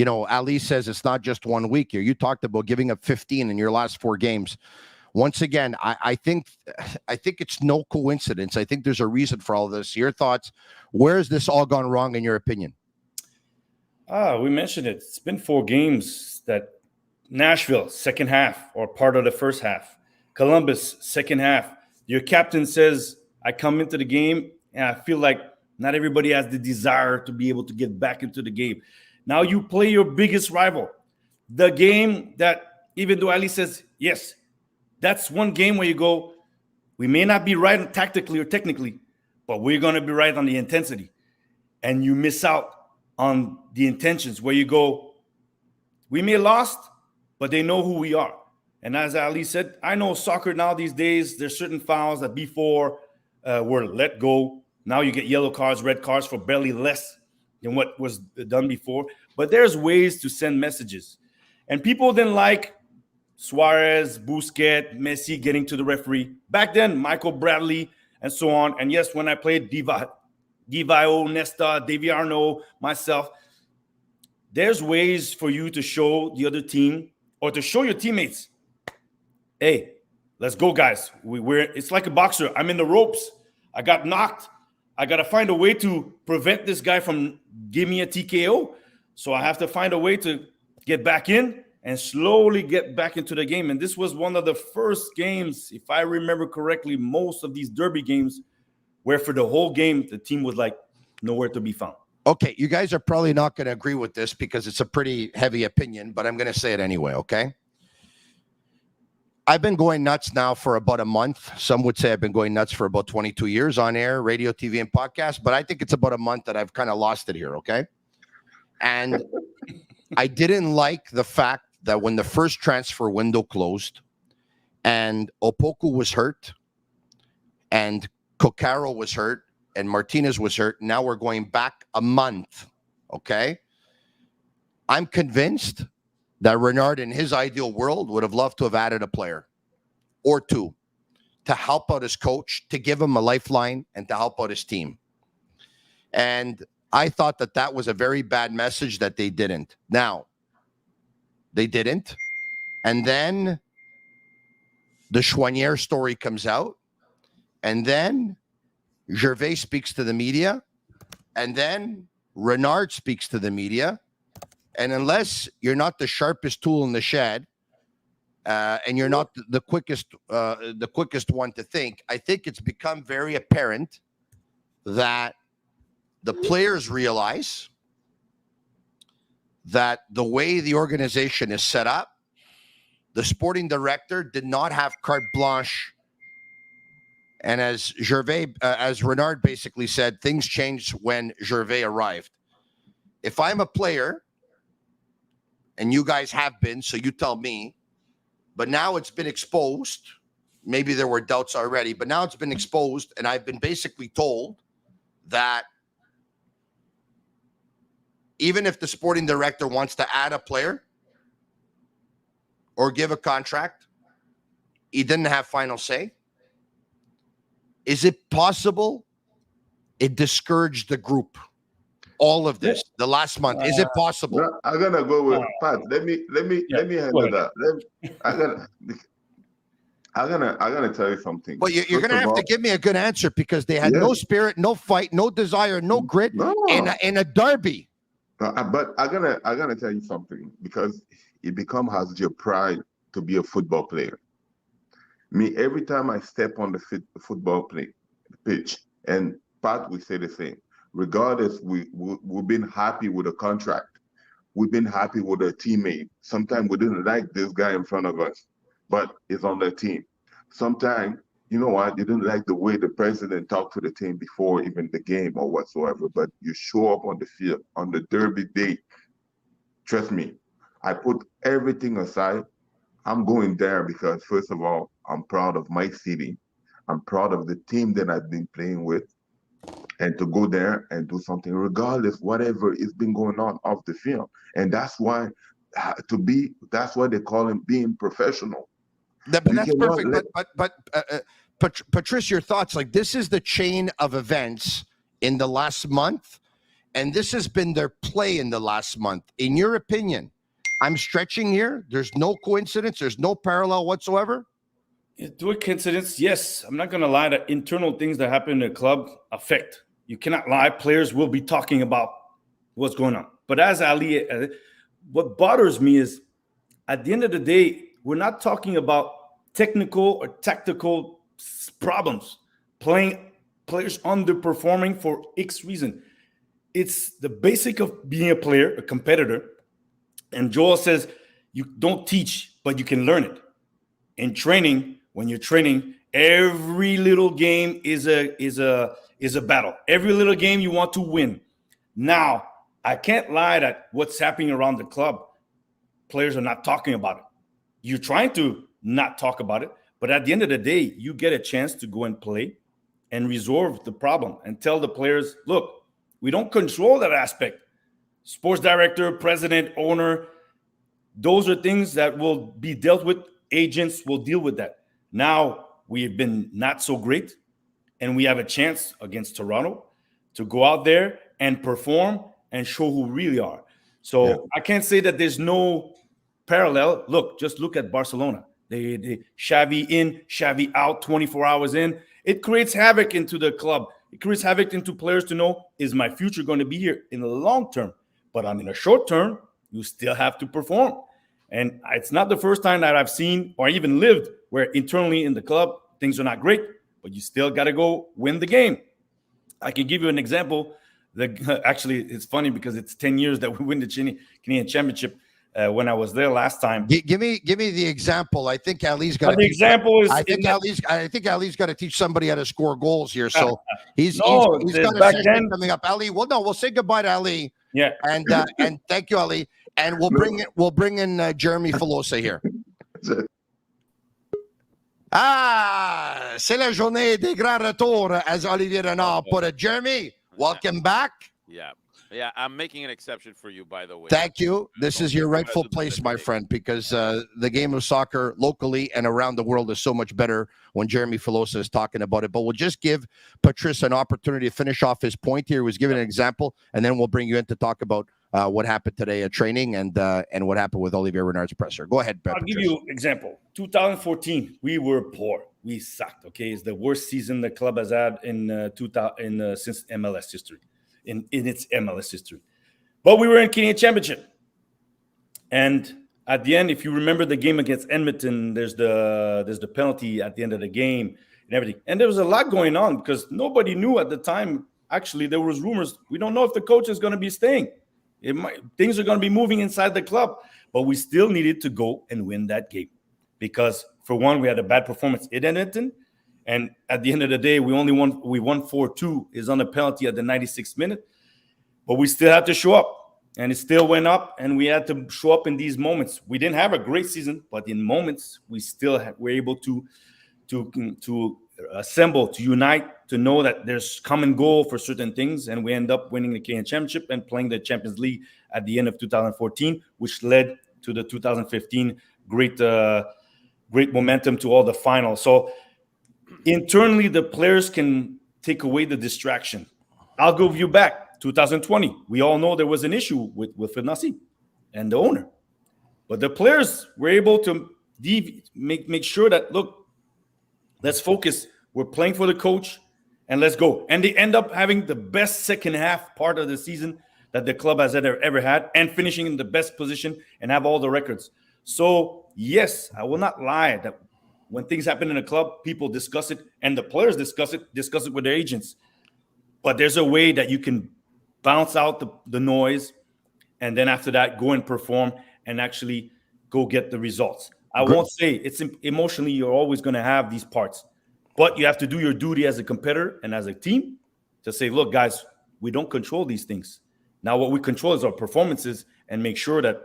Ali says it's not just 1 week here. You talked about giving up 15 in your last 4 games. Once again, I think it's no coincidence. I think there's a reason for all this. Your thoughts? Where has this all gone wrong, in your opinion? We mentioned it. It's been 4 games that Nashville, second half or part of the first half. Columbus, second half. Your captain says, I come into the game and I feel like not everybody has the desire to be able to get back into the game. Now you play your biggest rival. The game that, even though Ali says, yes, that's one game where you go, we may not be right tactically or technically, but we're going to be right on the intensity. And you miss out on the intentions where you go, we may have lost, but they know who we are. And as Ali said, I know soccer now these days, there's certain fouls that before were let go. Now you get yellow cards, red cards for barely less than what was done before. But there's ways to send messages. And people didn't like Suarez, Busquets, Messi getting to the referee. Back then, Michael Bradley, and so on. And yes, when I played Divayo, Nesta, Davy Arnaud, myself, there's ways for you to show the other team or to show your teammates, hey, let's go, guys. It's like a boxer. I'm in the ropes. I got knocked. I got to find a way to prevent this guy from giving me a TKO. So I have to find a way to get back in and slowly get back into the game. And this was one of the first games, if I remember correctly, most of these derby games where for the whole game, the team was like nowhere to be found. Okay, you guys are probably not going to agree with this because it's a pretty heavy opinion, but I'm going to say it anyway, okay? I've been going nuts now for about a month. Some would say I've been going nuts for about 22 years on air, radio, TV, and podcast, but I think it's about a month that I've kind of lost it here, okay? And I didn't like the fact that when the first transfer window closed and Opoku was hurt and Coccaro was hurt and Martinez was hurt, now we're going back a month, okay? I'm convinced that Renard, in his ideal world, would have loved to have added a player or two to help out his coach, to give him a lifeline, and to help out his team. And I thought that was a very bad message that they didn't. Now, they didn't. And then the Choinière story comes out. And then Gervais speaks to the media. And then Renard speaks to the media. And unless you're not the sharpest tool in the shed, and you're not the quickest one to think, I think it's become very apparent that the players realize that the way the organization is set up, the sporting director did not have carte blanche. And as Renard basically said, things changed when Gervais arrived. If I'm a player, and you guys have been, so you tell me, but now it's been exposed. Maybe there were doubts already, but now it's been exposed, and I've been basically told that even if the sporting director wants to add a player, or give a contract. He didn't have final say. Is it possible it discouraged the group? All of this, the last month, is it possible? No, I'm gonna go with Pat. Let me handle that. I'm gonna tell you something. But you're gonna have to give me a good answer, because they had no spirit, no fight, no desire, no grit in a derby. But I'm gonna tell you something, because it becomes as your pride to be a football player. Me, every time I step on the football pitch, and Pat, we say the same. Regardless, we've been happy with a contract. We've been happy with a teammate. Sometimes we didn't like this guy in front of us, but it's on the team. Sometimes, you know what, you didn't like the way the president talked to the team before even the game or whatsoever, but you show up on the field on the derby day. Trust me, I put everything aside. I'm going there because, first of all, I'm proud of my city. I'm proud of the team that I've been playing with. And to go there and do something, regardless, whatever is been going on off the field. And that's why that's why they call him being professional. That's perfect. But Patrice, your thoughts? Like, this is the chain of events in the last month, and this has been their play in the last month. In your opinion, I'm stretching here. There's no coincidence. There's no parallel whatsoever. Do a coincidence? Yes. I'm not going to lie that internal things that happen in the club affect. You cannot lie. Players will be talking about what's going on. But as Ali, what bothers me is, at the end of the day, we're not talking about technical or tactical problems. Players underperforming for X reason. It's the basic of being a player, a competitor. And Joel says you don't teach, but you can learn it. In training, when you're training, every little game is a battle. Every little game you want to win. Now, I can't lie that what's happening around the club, players are not talking about it. You're trying to not talk about it, but at the end of the day, you get a chance to go and play and resolve the problem and tell the players, look, we don't control that aspect. Sports director, president, owner, those are things that will be dealt with. Agents will deal with that. Now we have been not so great, and we have a chance against Toronto to go out there and perform and show who we really are. So I can't say that there's no parallel. Look, just look at Barcelona. They Xavi in, Xavi out, 24 hours in. It creates havoc into the club. It creates havoc into players to know, is my future going to be here in the long term? But in a short term, you still have to perform. And it's not the first time that I've seen or even lived where internally in the club, things are not great, but you still got to go win the game. I can give you an example. Actually, it's funny because it's 10 years that we win the Canadian Championship when I was there last time. Give me the example. I think Ali's got the example is. I think Ali's got to teach somebody how to score goals here. So he's got back a then coming up. Ali, we'll say goodbye to Ali. Yeah, and thank you, Ali. And we'll bring in Jeremy Filosa here. C'est la journée des grands retours, as Olivier Renard put it. Jeremy, welcome back. Yeah, I'm making an exception for you, by the way. Thank you. This is your rightful place, my friend, because the game of soccer locally and around the world is so much better when Jeremy Filosa is talking about it. But we'll just give Patrice an opportunity to finish off his point here. He was giving an example, and then we'll bring you in to talk about what happened today at training and what happened with Olivier Renard's presser. Go ahead, Patrice. I'll give you an example. 2014, we were poor. We sucked, okay? It's the worst season the club has had since MLS history. In its MLS history. But we were in Canadian Championship. And at the end, if you remember the game against Edmonton, there's the penalty at the end of the game and everything. And there was a lot going on because nobody knew at the time. Actually, there was rumors. We don't know if the coach is going to be staying. Things are going to be moving inside the club. But we still needed to go and win that game. Because, for one, we had a bad performance in Edmonton. And at the end of the day, we won 4-2 is on a penalty at the 96th minute. But we still had to show up. And it still went up. And we had to show up in these moments. We didn't have a great season, but in moments, we still were able to assemble, to unite, to know that there's common goal for certain things. And we end up winning the Canadian Championship and playing the Champions League at the end of 2014, which led to the 2015 great momentum to all the finals. So internally, the players can take away the distraction. I'll go you back 2020. We all know there was an issue with Fernassi and the owner, but the players were able to make sure that, look, let's focus. We're playing for the coach, and let's go. And they end up having the best second half part of the season that the club has ever had, and finishing in the best position and have all the records. So, yes, I will not lie that when things happen in a club, people discuss it, and the players discuss it with their agents. But there's a way that you can bounce out the noise, and then after that, go and perform and actually go get the results. I won't say it's emotionally, you're always going to have these parts, but you have to do your duty as a competitor and as a team to say, look, guys, we don't control these things. Now, what we control is our performances and make sure that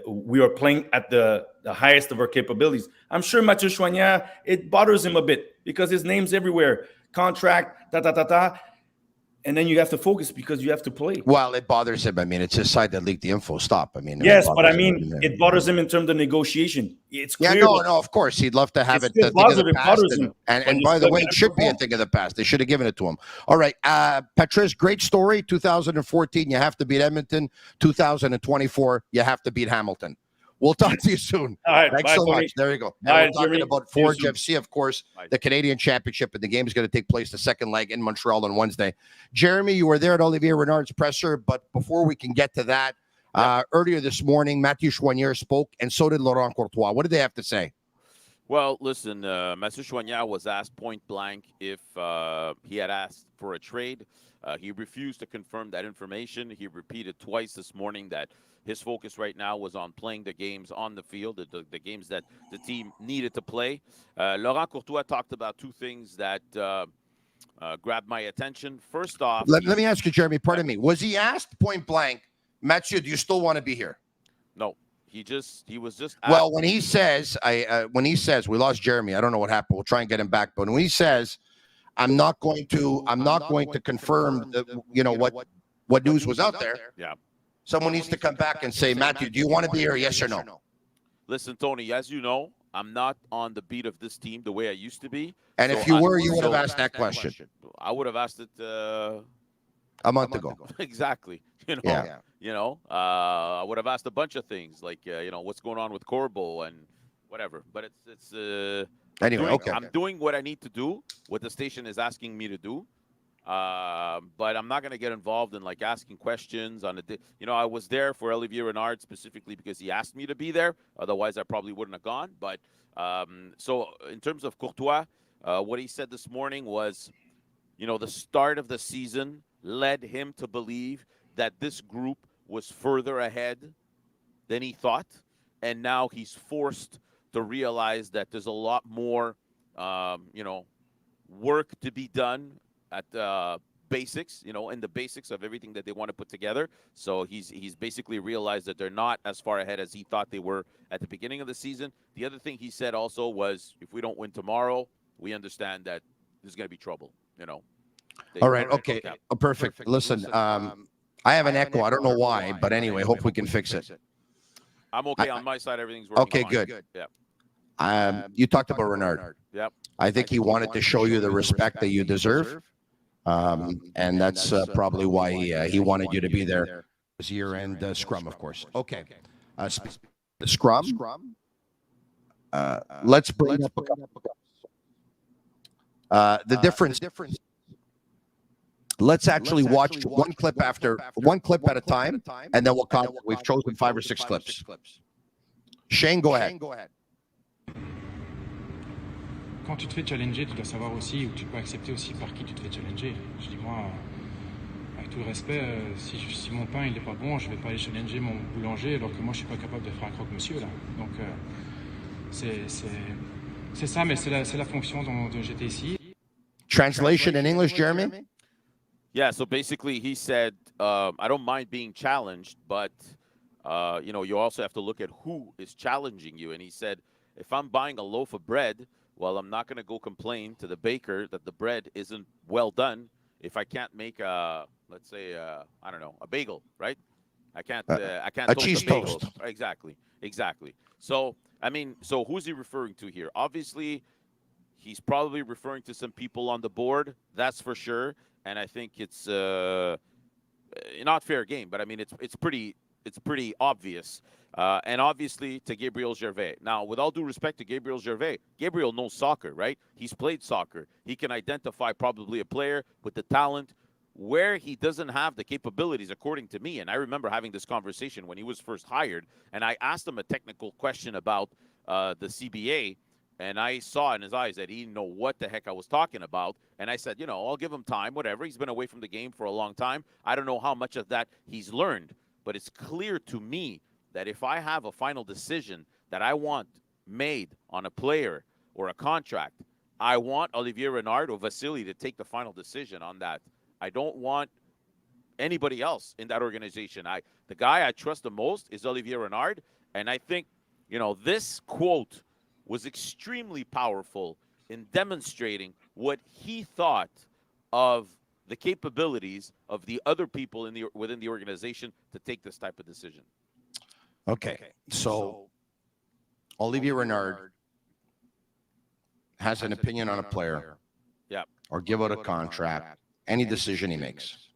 we are playing at the highest of our capabilities. I'm sure Mathieu Choignard, it bothers him a bit because his name's everywhere. Contract, and then you have to focus because you have to play. Well, it bothers him. I mean, it's his side that leaked the info. Stop. I mean, yes, but I mean, it bothers him in terms of negotiation. It's clear. Yeah, no, of course, he'd love to have it. The thing of the past, and by the way, it should be a thing of the past. They should have given it to him. All right, Patrice, great story. 2014, you have to beat Edmonton. 2024, you have to beat Hamilton. We'll talk to you soon. All right, thanks so much. There you go. Now we're talking about Forge FC, of course, the Canadian Championship, and the game is going to take place the second leg in Montreal on Wednesday. Jeremy, you were there at Olivier Renard's presser, but before we can get to that, earlier this morning, Mathieu Choignard spoke, and so did Laurent Courtois. What did they have to say? Well, listen, Mathieu Choignard was asked point blank if he had asked for a trade. He refused to confirm that information. He repeated twice this morning that his focus right now was on playing the games on the field, the games that the team needed to play. Laurent Courtois talked about two things that grabbed my attention. First off, let me ask you, Jeremy, pardon me. Was he asked point blank, Mathieu, do you still want to be here? No. He was just well, when he says we lost Jeremy, I don't know what happened. We'll try and get him back. But when he says, I'm not going to confirm what news was out there. Yeah. Someone needs to come back and say, Mathieu, do you want to be here? Yes or no? Listen, Tony, as you know, I'm not on the beat of this team the way I used to be. And if you were, you would have asked that question. I would have asked it a month ago. Exactly. I would have asked a bunch of things like, what's going on with Corbo and whatever. But it's anyway. Okay. I'm doing what I need to do, what the station is asking me to do. But I'm not going to get involved in like asking questions on I was there for Olivier Renard specifically because he asked me to be there. Otherwise, I probably wouldn't have gone. But so in terms of Courtois, what he said this morning was, the start of the season led him to believe that this group was further ahead than he thought. And now he's forced to realize that there's a lot more, work to be done at basics, in the basics of everything that they want to put together. So he's basically realized that they're not as far ahead as he thought they were at the beginning of the season. The other thing he said also was, if we don't win tomorrow, we understand that there's going to be trouble, All right. Okay. Oh, perfect. Listen, I have an echo. I don't know why, but anyway, hope we can fix it. I'm okay on my side. Everything's working. Okay, fine. good. Yeah. You talked about Renard. Yep. I think he wanted to show you the respect that you deserve. And that's probably why he wanted you to be there. His year-end scrum, of course. Okay. The scrum. Let's bring up the difference. Let's actually watch one clip at a time, and then we'll comment. We've chosen 5 or 6 clips. Shane, go ahead. Quand tu te fais challenger, tu dois savoir aussi, ou tu peux accepter aussi par qui tu te fais challenger. Je dis, moi, avec tout le respect, si mon pain il n'est pas bon, je ne vais pas aller challenger mon boulanger alors que moi je ne suis pas capable de faire un croque-monsieur là. Donc c'est ça, mais c'est la fonction dont j'étais ici. Translation in English, Jeremy? Yeah, so basically he said, I don't mind being challenged, but, you also have to look at who is challenging you. And he said, if I'm buying a loaf of bread, well, I'm not going to go complain to the baker that the bread isn't well done if I can't make let's say, I don't know, a bagel, right? I can't a cheese toast. Exactly. So I mean, so who's he referring to here? Obviously, he's probably referring to some people on the board. That's for sure. And I think it's not fair game, but I mean, it's pretty obvious. And obviously to Gabriel Gervais. Now, with all due respect to Gabriel Gervais, Gabriel knows soccer, right? He's played soccer. He can identify probably a player with the talent where he doesn't have the capabilities, according to me. And I remember having this conversation when he was first hired, and I asked him a technical question about the CBA, and I saw in his eyes that he didn't know what the heck I was talking about. And I said, I'll give him time, whatever. He's been away from the game for a long time. I don't know how much of that he's learned, but it's clear to me that if I have a final decision that I want made on a player or a contract, I want Olivier Renard or Vasily to take the final decision on that. I don't want anybody else in that organization. The guy I trust the most is Olivier Renard, and I think, this quote was extremely powerful in demonstrating what he thought of the capabilities of the other people within the organization to take this type of decision. Okay, so Olivier Renard has an opinion on a player, or give out a contract, any decision he makes.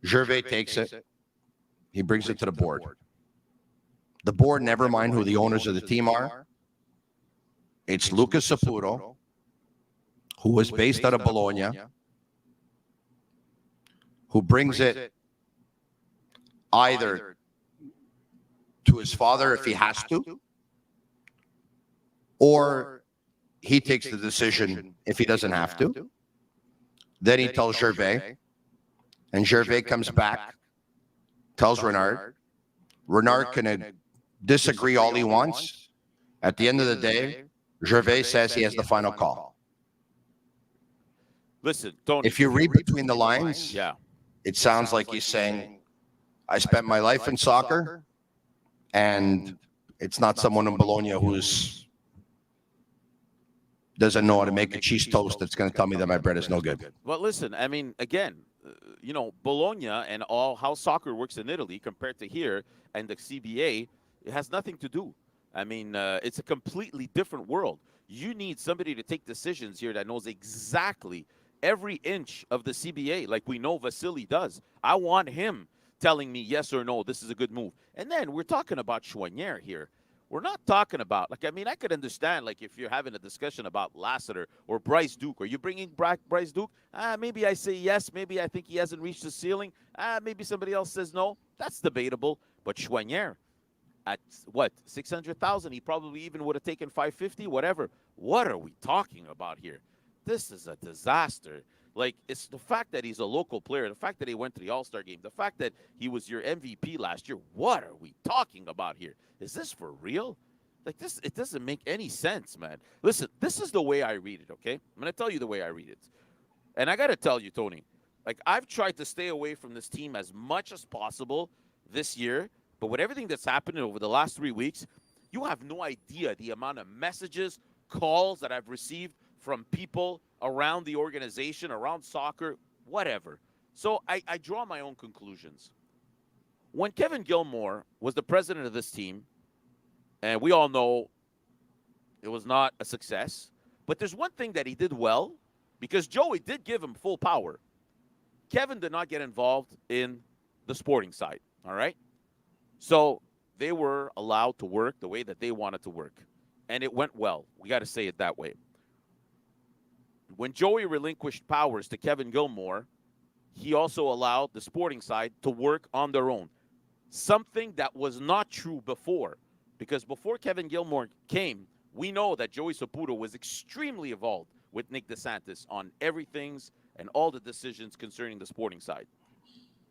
Gervais takes it, he brings it to the board. The board, never mind who the owners of the team are, it's Lucas Saputo, who was based out of Bologna, who brings it either to his father if he has to, or he takes the decision if he doesn't have to. Then he tells Gervais, and Gervais comes back, tells Renard. Renard can disagree all he wants. At the end of the day, Gervais says he has the final call. Listen, Tony, if you read between the lines, it sounds like he's saying, I spent my life in soccer, and it's not someone in Bologna who's doesn't know how to make a cheese toast that's going to tell me that my bread is no good. Well, listen, I mean, again, Bologna and how soccer works in Italy compared to here and the CBA, it has nothing to do. I mean, it's a completely different world. You need somebody to take decisions here that knows exactly every inch of the CBA, like we know Vasily does. I want him telling me yes or no, this is a good move. And then we're talking about Choinière here. We're not talking about, I could understand, if you're having a discussion about Lassiter or Bryce Duke. Are you bringing Bryce Duke? Maybe I say yes. Maybe I think he hasn't reached the ceiling. Maybe somebody else says no. That's debatable. But Choinière, at what, 600,000, he probably even would have taken 550, whatever. What are we talking about here? This is a disaster. It's the fact that he's a local player, the fact that he went to the All-Star game, the fact that he was your MVP last year. What are we talking about here? Is this for real? This, it doesn't make any sense, man. Listen, this is the way I read it, okay? I'm going to tell you the way I read it. And I got to tell you, Tony, I've tried to stay away from this team as much as possible this year, but with everything that's happened over the last 3 weeks, you have no idea the amount of messages, calls that I've received from people around the organization, around soccer, whatever. So I draw my own conclusions. When Kevin Gilmore was the president of this team, and we all know it was not a success, but there's one thing that he did well, because Joey did give him full power. Kevin did not get involved in the sporting side, all right? So they were allowed to work the way that they wanted to work, and it went well. We got to say it that way. When Joey relinquished powers to Kevin Gilmore, he also allowed the sporting side to work on their own. Something that was not true before. Because before Kevin Gilmore came, we know that Joey Saputo was extremely involved with Nick DeSantis on everything and all the decisions concerning the sporting side.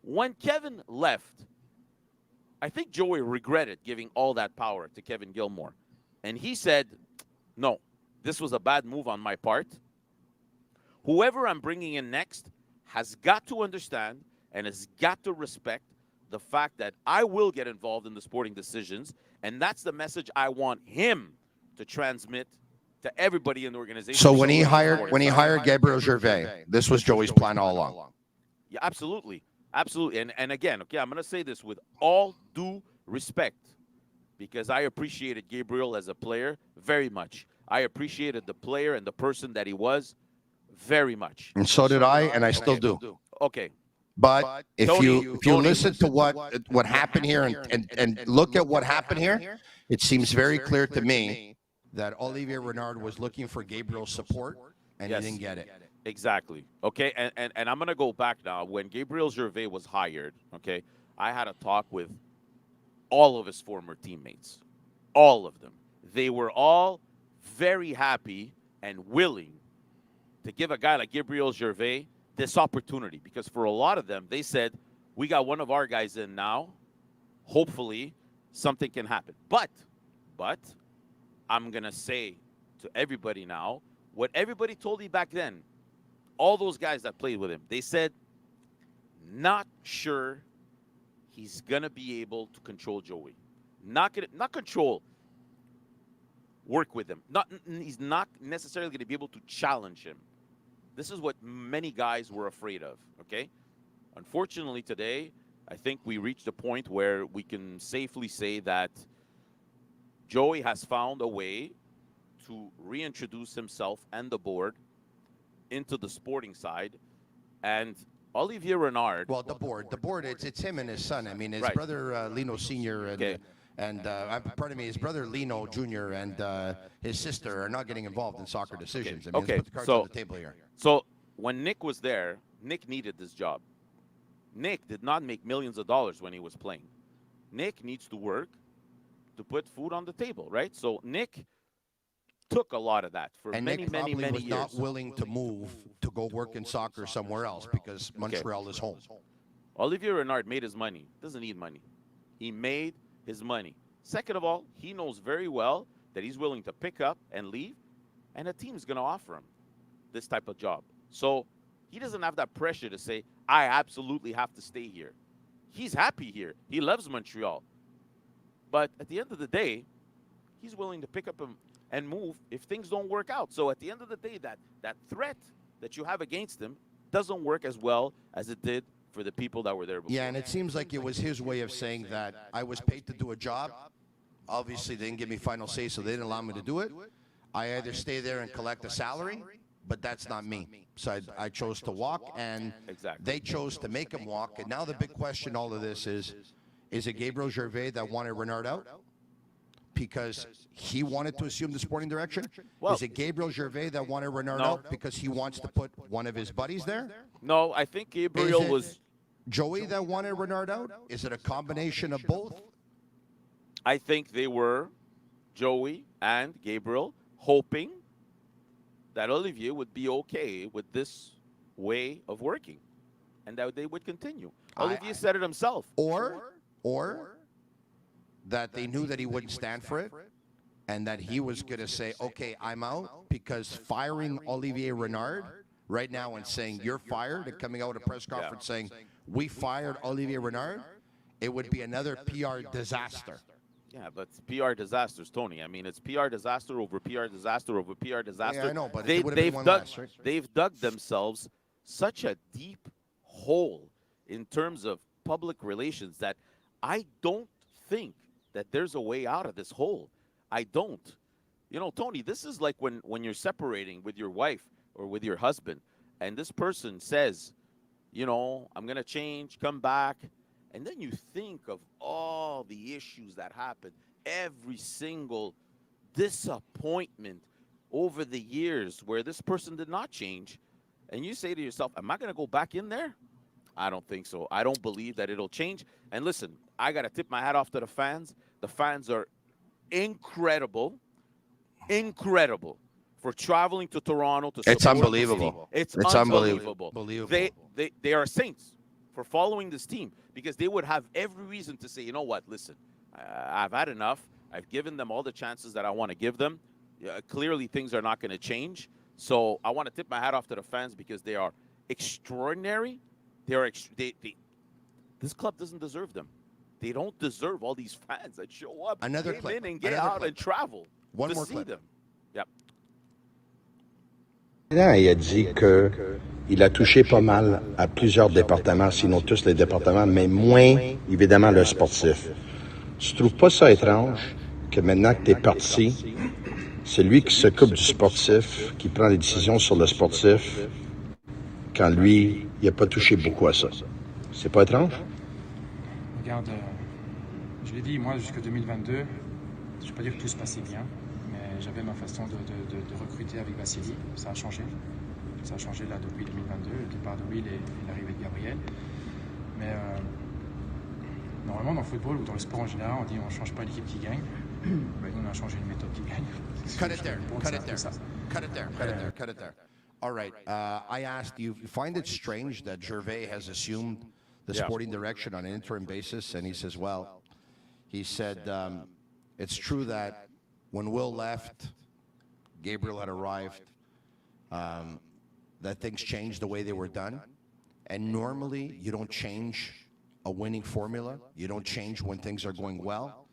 When Kevin left, I think Joey regretted giving all that power to Kevin Gilmore. And he said, no, this was a bad move on my part. Whoever I'm bringing in next has got to understand and has got to respect the fact that I will get involved in the sporting decisions, and that's the message I want him to transmit to everybody in the organization. So when he hired Gabriel Gervais, this was Joey's plan all along. Yeah, absolutely. Absolutely. And again, okay, I'm going to say this with all due respect. because I appreciated Gabriel as a player very much. I appreciated the player and the person that he was very much. And so did I, and I still do. Okay. But if Tony, you listen to what happened here and look at what happened here, it seems very clear to me that Olivier Renard was looking for Gabriel's support and he didn't get it. Exactly. Okay, and I'm going to go back now. When Gabriel Gervais was hired, okay, I had a talk with all of his former teammates, all of them. They were all very happy and willing to give a guy like Gabriel Gervais this opportunity, because for a lot of them, they said, we got one of our guys in now. Hopefully, something can happen. But I'm going to say to everybody now, what everybody told me back then, all those guys that played with him, they said, not sure he's going to be able to control Joey. Not control, work with him. He's not necessarily going to be able to challenge him. This is what many guys were afraid of, okay? Unfortunately, today, I think we reached a point where we can safely say that Joey has found a way to reintroduce himself and the board into the sporting side. And Olivier Renard... Well, the board, it's him and his son. I mean, his brother Lino Sr. and his brother Lino Jr. and his sister are not getting involved in soccer decisions. I mean, let's put the cards on the table here. So when Nick was there, Nick needed this job. Nick did not make millions of dollars when he was playing. Nick needs to work to put food on the table, right? So Nick took a lot of that for many years. And Nick was not willing to move to go work in soccer somewhere else because Montreal is home. Olivier Renard made his money. Doesn't need money. He made his money. Second of all, he knows very well that he's willing to pick up and leave, and a team is going to offer him this type of job. So he doesn't have that pressure to say, I absolutely have to stay here. He's happy here. He loves Montreal. But at the end of the day, he's willing to pick up and move if things don't work out. So at the end of the day, that threat that you have against him doesn't work as well as it did for the people that were there before. Yeah, and it seems like it was his way of saying that I was paid to do a job. Obviously, they didn't give me final say, so they didn't allow me to do it. I either stay there and collect a salary, but that's not me. So I chose to walk, and they chose to make him walk. And now the big question, all of this is it Gabriel Gervais that wanted Renard out because he wanted to assume the sporting direction? Is it Gabriel Gervais that wanted Renard out because he wants to put one of his buddies there? No, I think Gabriel was... Joey that wanted Renard out? Is it a combination of both? I think they were, Joey and Gabriel, hoping that Olivier would be okay with this way of working and that they would continue. Olivier said it himself. Or that they knew that he wouldn't stand for it and that he was going to say, okay, I'm out, because firing Olivier Renard right now and saying you're fired and coming out at a press conference saying we fired Olivier Renard, it would be another PR disaster. Yeah, but it's PR disasters, Tony. I mean, it's PR disaster over PR disaster over PR disaster. Yeah, I know, but they've dug themselves such a deep hole in terms of public relations that I don't think that there's a way out of this hole. I don't. You know, Tony, this is like when you're separating with your wife or with your husband, and this person says, you know, I'm going to change, come back. And then you think of all the issues that happened, every single disappointment over the years where this person did not change. And you say to yourself, am I going to go back in there? I don't think so. I don't believe that it'll change. And listen, I got to tip my hat off to the fans. The fans are incredible for traveling to Toronto to support. It's unbelievable. It's unbelievable. They are saints for following this team, because they would have every reason to say, you know what, listen, I've had enough. I've given them all the chances that I want to give them. Clearly, things are not going to change. So I want to tip my hat off to the fans because they are extraordinary. This club doesn't deserve them. They don't deserve all these fans that show up, in and get out and travel to see them. Yep. Il a dit qu'il a touché pas mal à plusieurs départements, sinon tous les départements, mais moins, évidemment, le sportif. Tu trouves pas ça étrange que maintenant que t'es parti, c'est lui qui s'occupe du sportif, qui prend les décisions sur le sportif, quand lui, il n'a pas touché beaucoup à ça. C'est pas étrange? Regarde, je l'ai dit, moi, jusqu'en 2022, je ne vais pas dire que tout se passait bien, mais j'avais ma façon de recruter avec Vassili. Ça a changé. Ça a changé là depuis 2022, le départ de Will et l'arrivée de Gabriel. Mais normalement, dans le football ou dans le sport en général, on dit on ne change pas l'équipe qui gagne. Ben, nous, on a changé une méthode qui gagne. Cut it there. All right. I asked you, find it strange that Gervais has assumed the sporting direction on an interim basis? And he says, well, he said, it's true that when Will left, Gabriel had arrived, that things changed the way they were done. And normally, you don't change a winning formula. You don't change when things are going well.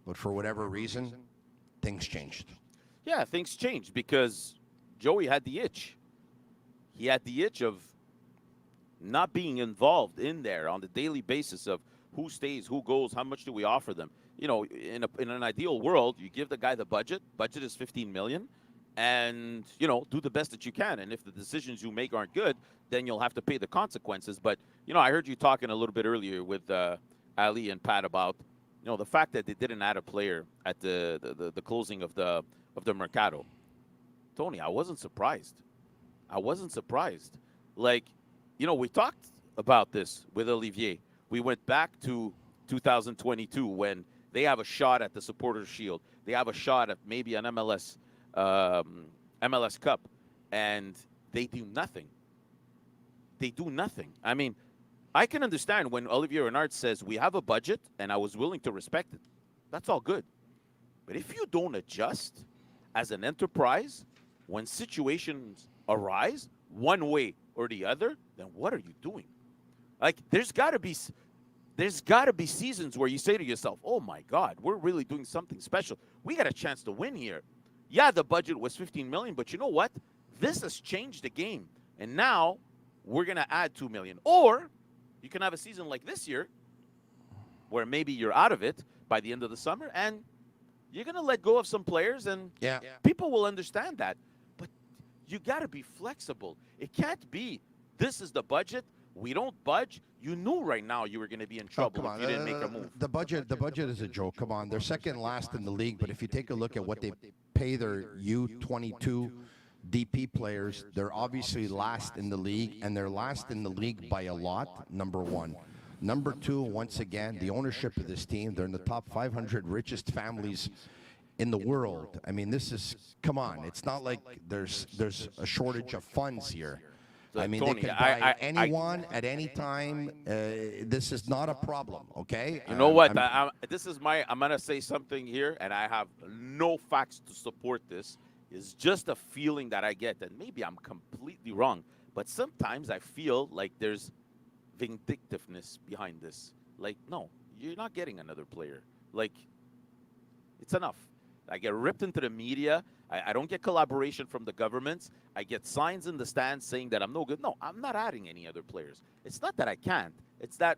But for whatever reason, things changed. Yeah, things changed because Joey had the itch. He had the itch of not being involved in there on the daily basis of who stays, who goes, how much do we offer them. You know, in an ideal world, you give the guy the budget. Budget is $15 million. And, you know, do the best that you can. And if the decisions you make aren't good, then you'll have to pay the consequences. But, you know, I heard you talking a little bit earlier with Ali and Pat about, you know, the fact that they didn't add a player at the closing of the Mercado. Tony, I wasn't surprised. Like, you know, we talked about this with Olivier. We went back to 2022 when they have a shot at the Supporters' Shield. They have a shot at maybe an MLS Cup, and they do nothing. I mean, I can understand when Olivier Renard says we have a budget, and I was willing to respect it. That's all good. But if you don't adjust as an enterprise when situations arise one way or the other, then what are you doing? Like, there's got to be seasons where you say to yourself, oh, my God, we're really doing something special. We got a chance to win here. Yeah, the budget was $15 million, but you know what? This has changed the game. And now we're going to add $2 million. Or you can have a season like this year where maybe you're out of it by the end of the summer and you're going to let go of some players and people will understand that. But you got to be flexible. It can't be, this is the budget, we don't budge. You knew right now you were going to be in trouble if you didn't make a move. The budget is a joke. Come on, they're second last in the league, but if you take a look at what they pay their U22 DP players, they're obviously last in the league, and they're last in the league by a lot, number one. Number two, once again, the ownership of this team, they're in the top 500 richest families in the world. I mean, this is, come on, it's not like there's a shortage of funds here. I mean, Tony, they can buy anyone at any time. This is not a problem, okay? You know what? I'm going to say something here, and I have no facts to support this. It's just a feeling that I get, and maybe I'm completely wrong, but sometimes I feel like there's vindictiveness behind this. Like, no, you're not getting another player. Like, it's enough. I get ripped into the media. I don't get collaboration from the governments. I get signs in the stands saying that I'm no good. No, I'm not adding any other players. It's not that I can't. It's that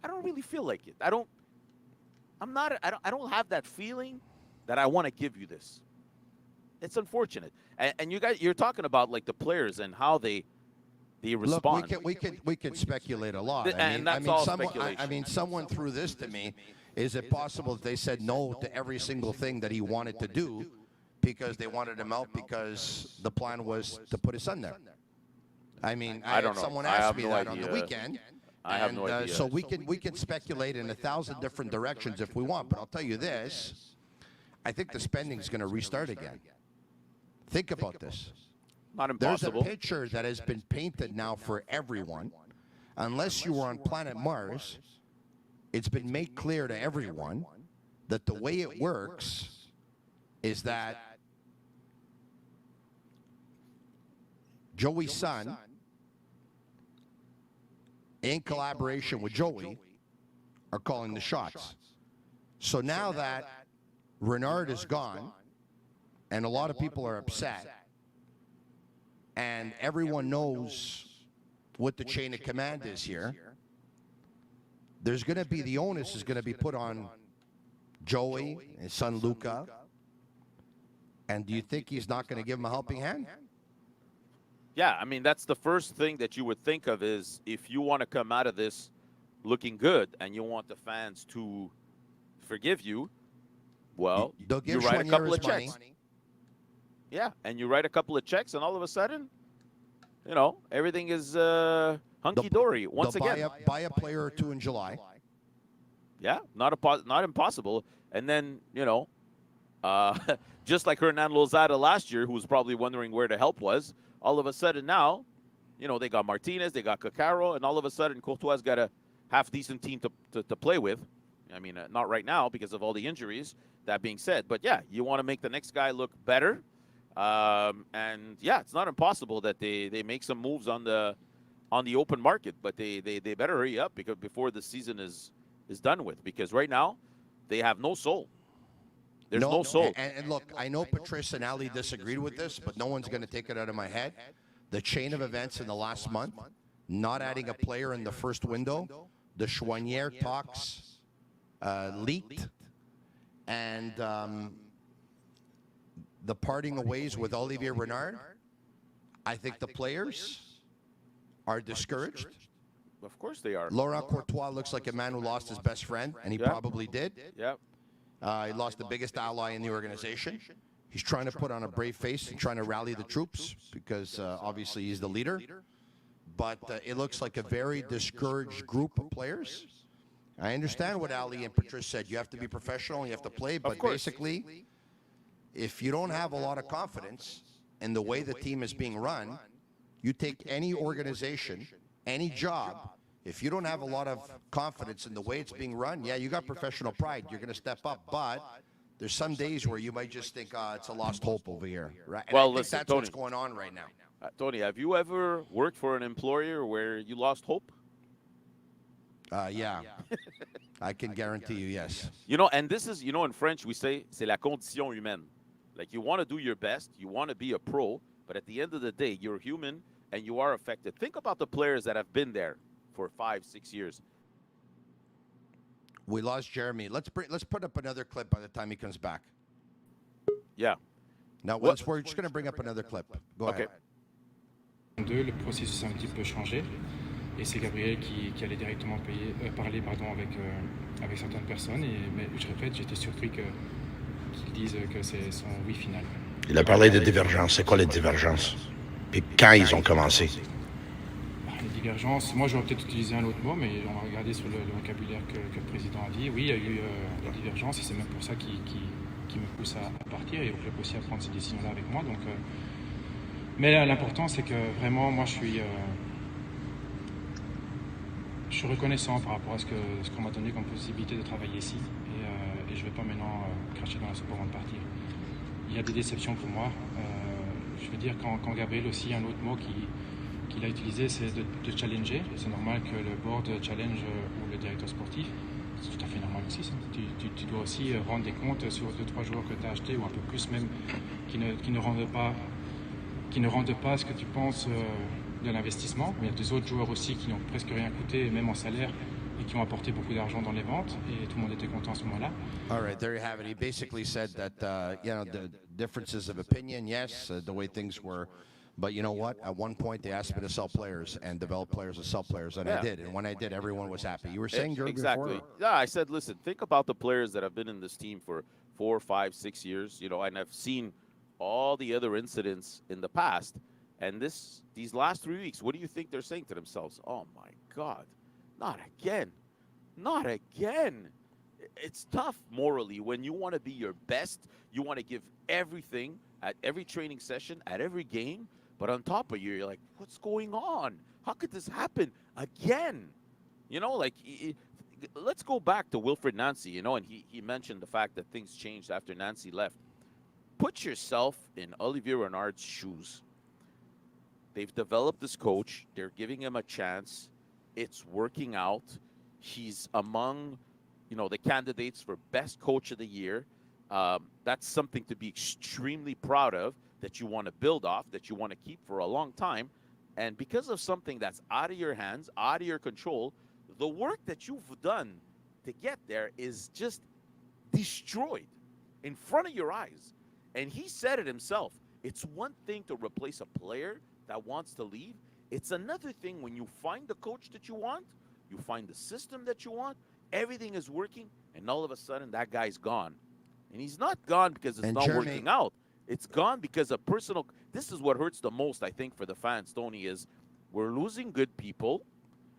I don't really feel like it. I don't have that feeling that I want to give you this. It's unfortunate. And you guys, you're talking about like the players and how they respond. Look, we can speculate a lot. Someone threw this to me. Is it possible that they said no to every single thing that he wanted to do because they wanted him out because the plan was to put his son there? I mean, I don't know. Someone asked me that on the weekend. I have no idea. So we can speculate in 1,000 different directions if we want. But I'll tell you this: I think the spending is going to restart again. Think about this. Not impossible. There's a picture that has been painted now for everyone. Unless you were on planet Mars, it's been made clear to everyone that the way it works is that Joey's son, in collaboration with Joey, are calling the shots. So now that Renard is gone, and a lot of people are upset, and everyone knows what the chain of command is here, there's going to be the onus is going to be put on Joey, his son Luca. And do you think he's not going to give him a helping hand? Yeah, I mean, that's the first thing that you would think of is if you want to come out of this looking good and you want the fans to forgive you, well, you write a couple of checks. Yeah, and you write a couple of checks, and all of a sudden, you know, everything is hunky-dory once again. Buy a player or two in July. Yeah, not impossible. And then, you know, just like Hernan Lozada last year, who was probably wondering where the help was, all of a sudden now, you know, they got Martinez, they got Coccaro, and all of a sudden Courtois got a half-decent team to play with. I mean, not right now because of all the injuries, that being said. But, yeah, you want to make the next guy look better. And, yeah, it's not impossible that they make some moves on the open market, but they better hurry up because before the season is done with, because right now they have no soul. There's no soul. And look, I know Patrice and Ali disagreed with this, but no one's going to take it out of my head. The chain of events in the last month, not adding a player in the first window, the Chouanière talks leaked, and the parting of ways with Olivier Renard, I think the players are discouraged. Of course they are. Laurent Courtois looks like a man who lost his best friend, and he probably did. Yeah. He lost the biggest ally in the organization. He's trying to put on a brave face and trying to rally the troops because obviously he's the leader. But it looks like a very discouraged group of players. I understand what Ali and Patrice said. You have to be professional, you have to play, but basically, if you don't have a lot of confidence in the way the team is being run, you take any organization, any job, if you don't have a lot of confidence in the way it's being run, yeah, you got professional pride. You're going to step up. But there's some days where you might just think, it's a lost hope over here. Right? And well, I think that's what's going on right now. Tony, have you ever worked for an employer where you lost hope? Yeah. I can guarantee you, yes. You know, and this is, you know, in French, we say, c'est la condition humaine. Like, you want to do your best. You want to be a pro. But at the end of the day, you're human and you are affected. Think about the players that have been there for 5-6 years. We lost Jeremy. Let's put up another clip by the time he comes back. Yeah. Now, we're just going to bring up another clip. Go ahead. Le processus a un petit peu changé. Et c'est Gabriel qui allait directement parler avec certaines personnes. Mais je répète, j'étais surpris qu'ils disent que c'est son oui final. Il a parlé de divergences. C'est quoi les divergences? Puis quand ils ont commencé? Les divergences, moi j'aurais peut-être utilisé un autre mot, mais on va regarder sur le vocabulaire que le président a dit. Oui, il y a eu des divergences et c'est même pour ça qu'il me pousse à partir et au club aussi à prendre ces décisions-là avec moi. Donc, mais l'important c'est que vraiment moi je suis reconnaissant par rapport à ce qu'on m'a donné comme possibilité de travailler ici et je ne vais pas maintenant cracher dans la soupe avant de partir. Il y a des déceptions pour moi. Je veux dire quand Gabriel aussi, un autre mot qu'il a utilisé, c'est de challenger. C'est normal que le board challenge ou le directeur sportif. C'est tout à fait normal aussi. Ça. Tu dois aussi rendre des comptes sur 2-3 joueurs que tu as achetés ou un peu plus même qui ne rendent pas ce que tu penses de l'investissement. Il y a des autres joueurs aussi qui n'ont presque rien coûté, même en salaire, et qui ont apporté beaucoup d'argent dans les ventes. Et tout le monde était content à ce moment-là. All right, there you have it. He basically said that, you know, the differences of opinion, yes, the way things were. But you know what? At one point, they asked me to sell players and develop players and sell players, and I did. And when I did, everyone was happy. You were saying, Gerba, exactly. Before? Yeah, I said, listen, think about the players that have been in this team for 4, 5, 6 years, you know, and I've seen all the other incidents in the past. And these last 3 weeks, what do you think they're saying to themselves? Oh, my God, not again. Not again. It's tough morally when you want to be your best. You want to give everything at every training session, at every game. But on top of you, you're like, what's going on? How could this happen again? You know, like, let's go back to Wilfred Nancy, you know, and he mentioned the fact that things changed after Nancy left. Put yourself in Olivier Renard's shoes. They've developed this coach. They're giving him a chance. It's working out. He's among, you know, the candidates for best coach of the year. That's something to be extremely proud of, that you want to build off, that you want to keep for a long time. And because of something that's out of your hands, out of your control, the work that you've done to get there is just destroyed in front of your eyes. And he said it himself. It's one thing to replace a player that wants to leave. It's another thing when you find the coach that you want, you find the system that you want, everything is working, and all of a sudden that guy's gone. And he's not gone because it's not working out. It's gone because of personal. This is what hurts the most, I think, for the fans, Tony, is we're losing good people.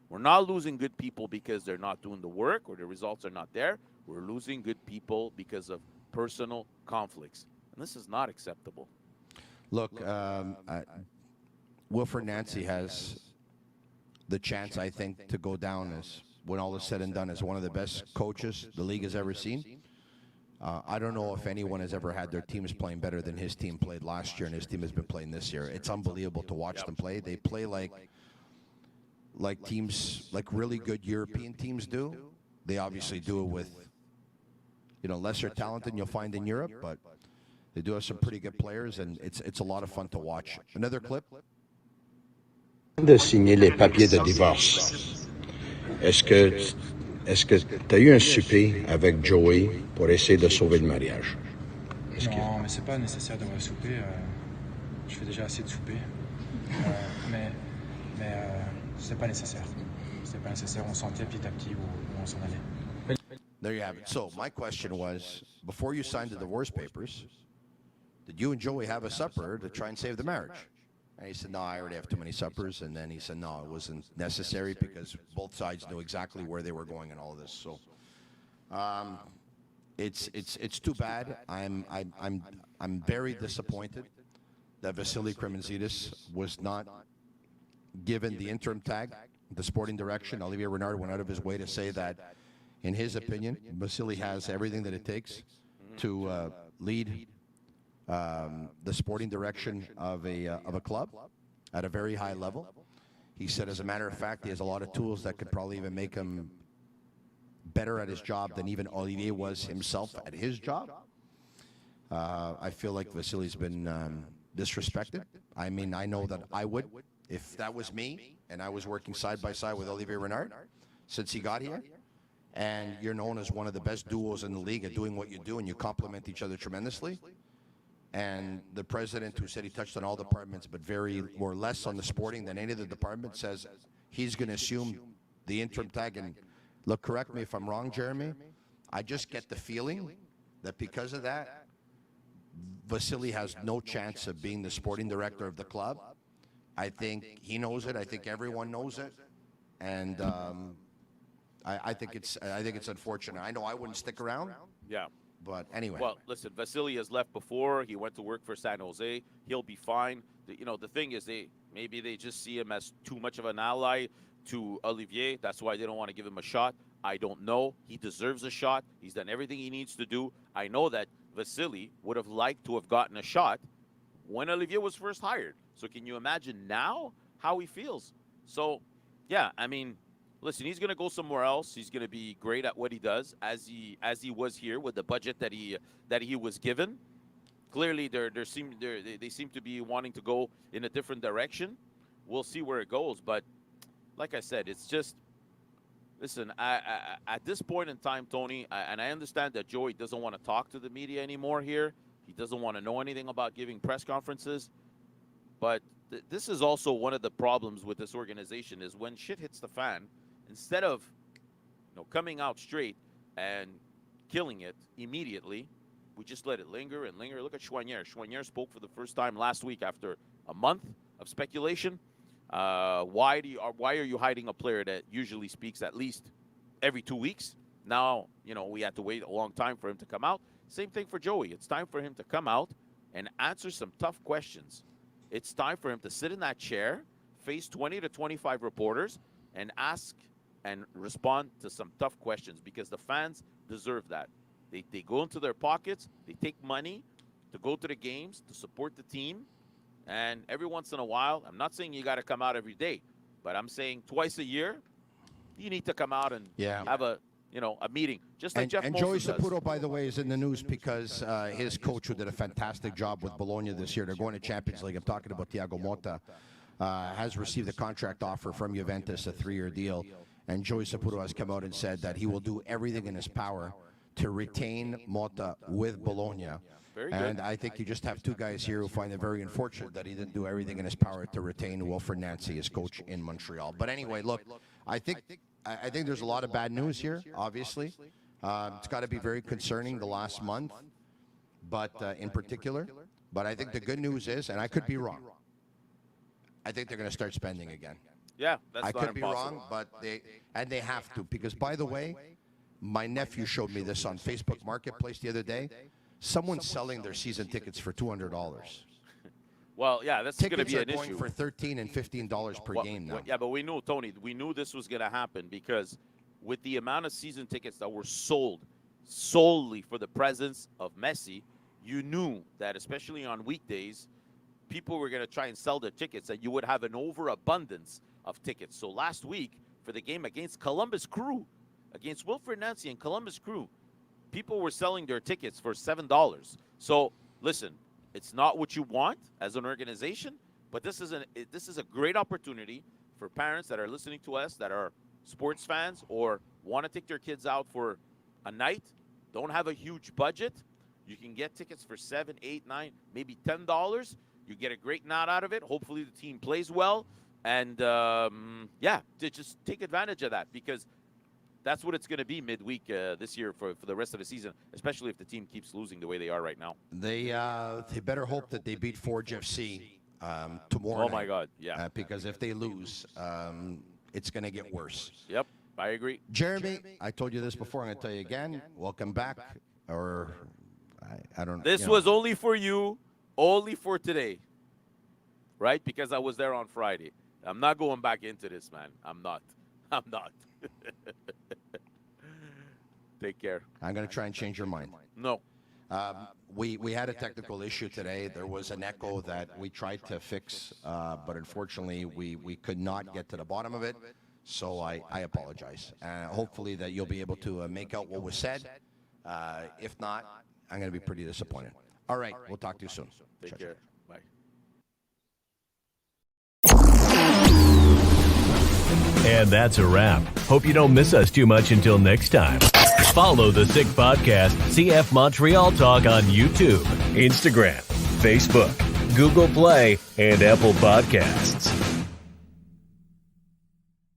We're not losing good people because they're not doing the work or the results are not there. We're losing good people because of personal conflicts. And this is not acceptable. Look, Wilfred Nancy has the chance, I think, to go down as, when all is said and done, as one of the best coaches the league has ever seen. I don't know if anyone has ever had their teams playing better than his team played last year and his team has been playing this year. It's unbelievable to watch them play. They play like teams, like really good European teams do. They obviously do it with, lesser talent than you'll find in Europe, but they do have some pretty good players, and it's a lot of fun to watch. Another clip. De signer les papiers de divorce. Est-ce que tu as eu un souper avec Joey pour essayer de sauver le mariage? Non, mais c'est pas nécessaire d'avoir un souper. Je fais déjà assez de souper. Mais c'est pas nécessaire. C'est pas nécessaire. On sentait petit à petit où on s'en allait. There you have it. So my question was, before you signed the divorce papers, did you and Joey have a supper to try and save the marriage? And he said, no, I already have too many suppers. And then he said, no, it wasn't necessary because both sides knew exactly where they were going and all of this. So it's too bad. I'm very disappointed that Vasily Kremensidis was not given the interim tag, the sporting direction. Olivier Renard went out of his way to say that, in his opinion, Vasily has everything that it takes to lead the sporting direction of a club at a very high level. He said, as a matter of fact, he has a lot of tools that could probably even make him better at his job than even Olivier was himself at his job. I feel like Vasily's been disrespected. I mean, I know that I would, if that was me and I was working side by side with Olivier Renard since he got here. And you're known as one of the best duos in the league at doing what you do, and you complement each other tremendously. And the president, who said he touched on all departments, but very or less on the sporting than any of the departments, says he's going to assume the interim tag. And look, correct me if I'm wrong, Jeremy. I just get the feeling that because of that, Vasily has no chance of being the sporting director of the club. I think he knows it. I think everyone knows it. And I think it's unfortunate. I know I wouldn't stick around. Yeah. But anyway. Well, listen, Vasily has left before. He went to work for San Jose. He'll be fine. The thing is, maybe they just see him as too much of an ally to Olivier. That's why they don't want to give him a shot. I don't know. He deserves a shot. He's done everything he needs to do. I know that Vasily would have liked to have gotten a shot when Olivier was first hired. So can you imagine now how he feels? So, yeah, I mean, listen, he's going to go somewhere else. He's going to be great at what he does, as he was here with the budget that he was given. Clearly, they seem to be wanting to go in a different direction. We'll see where it goes. But like I said, it's just, listen, at this point in time, Tony, and I understand that Joey doesn't want to talk to the media anymore here. He doesn't want to know anything about giving press conferences. But this is also one of the problems with this organization is when shit hits the fan, instead of coming out straight and killing it immediately, we just let it linger and linger. Look at Choinière. Choinière spoke for the first time last week after a month of speculation. Why are you hiding a player that usually speaks at least every 2 weeks? Now, we had to wait a long time for him to come out. Same thing for Joey. It's time for him to come out and answer some tough questions. It's time for him to sit in that chair, face 20 to 25 reporters, and ask and respond to some tough questions, because the fans deserve that. They go into their pockets, they take money to go to the games, to support the team, and every once in a while, I'm not saying you got to come out every day, but I'm saying twice a year, you need to come out and have a meeting, just like Jeff Molson Joey does. Saputo, by the way, is in the news because his coach, who did a fantastic job with Bologna this year, they're going to Champions League. I'm talking about Thiago Motta, has received a contract offer from Juventus, a 3-year deal. And Joey Saputo has come out and said that he will do everything in his power to retain Motta with Bologna. Very good. And I think you just have two guys here who find it very unfortunate that he didn't do everything in his power to retain Wilfred Nancy as coach in Montreal. But anyway, look, I think there's a lot of bad news here, obviously. It's got to be very concerning the last month, but in particular. But I think the good news is, and I could be wrong, I think they're going to start spending again. Yeah, that's I not could be impossible. wrong, but they have to, because by the way, my nephew showed me this on Facebook Marketplace the other day. Someone's selling their season tickets for $200. Well, yeah, that's going to Tickets be are an going issue. for $13 and $15 per game now. Yeah, but we knew, Tony, we knew this was going to happen because with the amount of season tickets that were sold solely for the presence of Messi, you knew that, especially on weekdays, people were going to try and sell their tickets, and you would have an overabundance of tickets. So last week, for the game against Columbus Crew, against Wilfred Nancy and Columbus Crew, people were selling their tickets for $7. So listen, it's not what you want as an organization, but this is a great opportunity for parents that are listening to us, that are sports fans or want to take their kids out for a night, don't have a huge budget. You can get tickets for $7, $8, $9, maybe $10. You get a great night out of it. Hopefully the team plays well. And, yeah, just take advantage of that, because that's what it's going to be midweek this year for the rest of the season, especially if the team keeps losing the way they are right now. They better hope that they beat Forge FC tomorrow. Oh, my God, yeah. Because if they lose, it's going to get worse. Yep, I agree. Jeremy, I told you this before. I'm going to tell you again. Welcome back. Or I don't know. This was only for you, only for today, right? Because I was there on Friday. I'm not going back into this, man. I'm not. Take care. I'm going to try and change your mind. No. We had a technical issue today. There was an echo that we tried to fix, but unfortunately we could not get to the bottom of it. So I apologize. Hopefully that you'll be able to make out what was said. If not, I'm going to be pretty disappointed. All right. We'll talk to you soon. Take care. Bye. And that's a wrap. Hope you don't miss us too much until next time. Follow the Sick Podcast, CF Montreal Talk on YouTube, Instagram, Facebook, Google Play, and Apple Podcasts.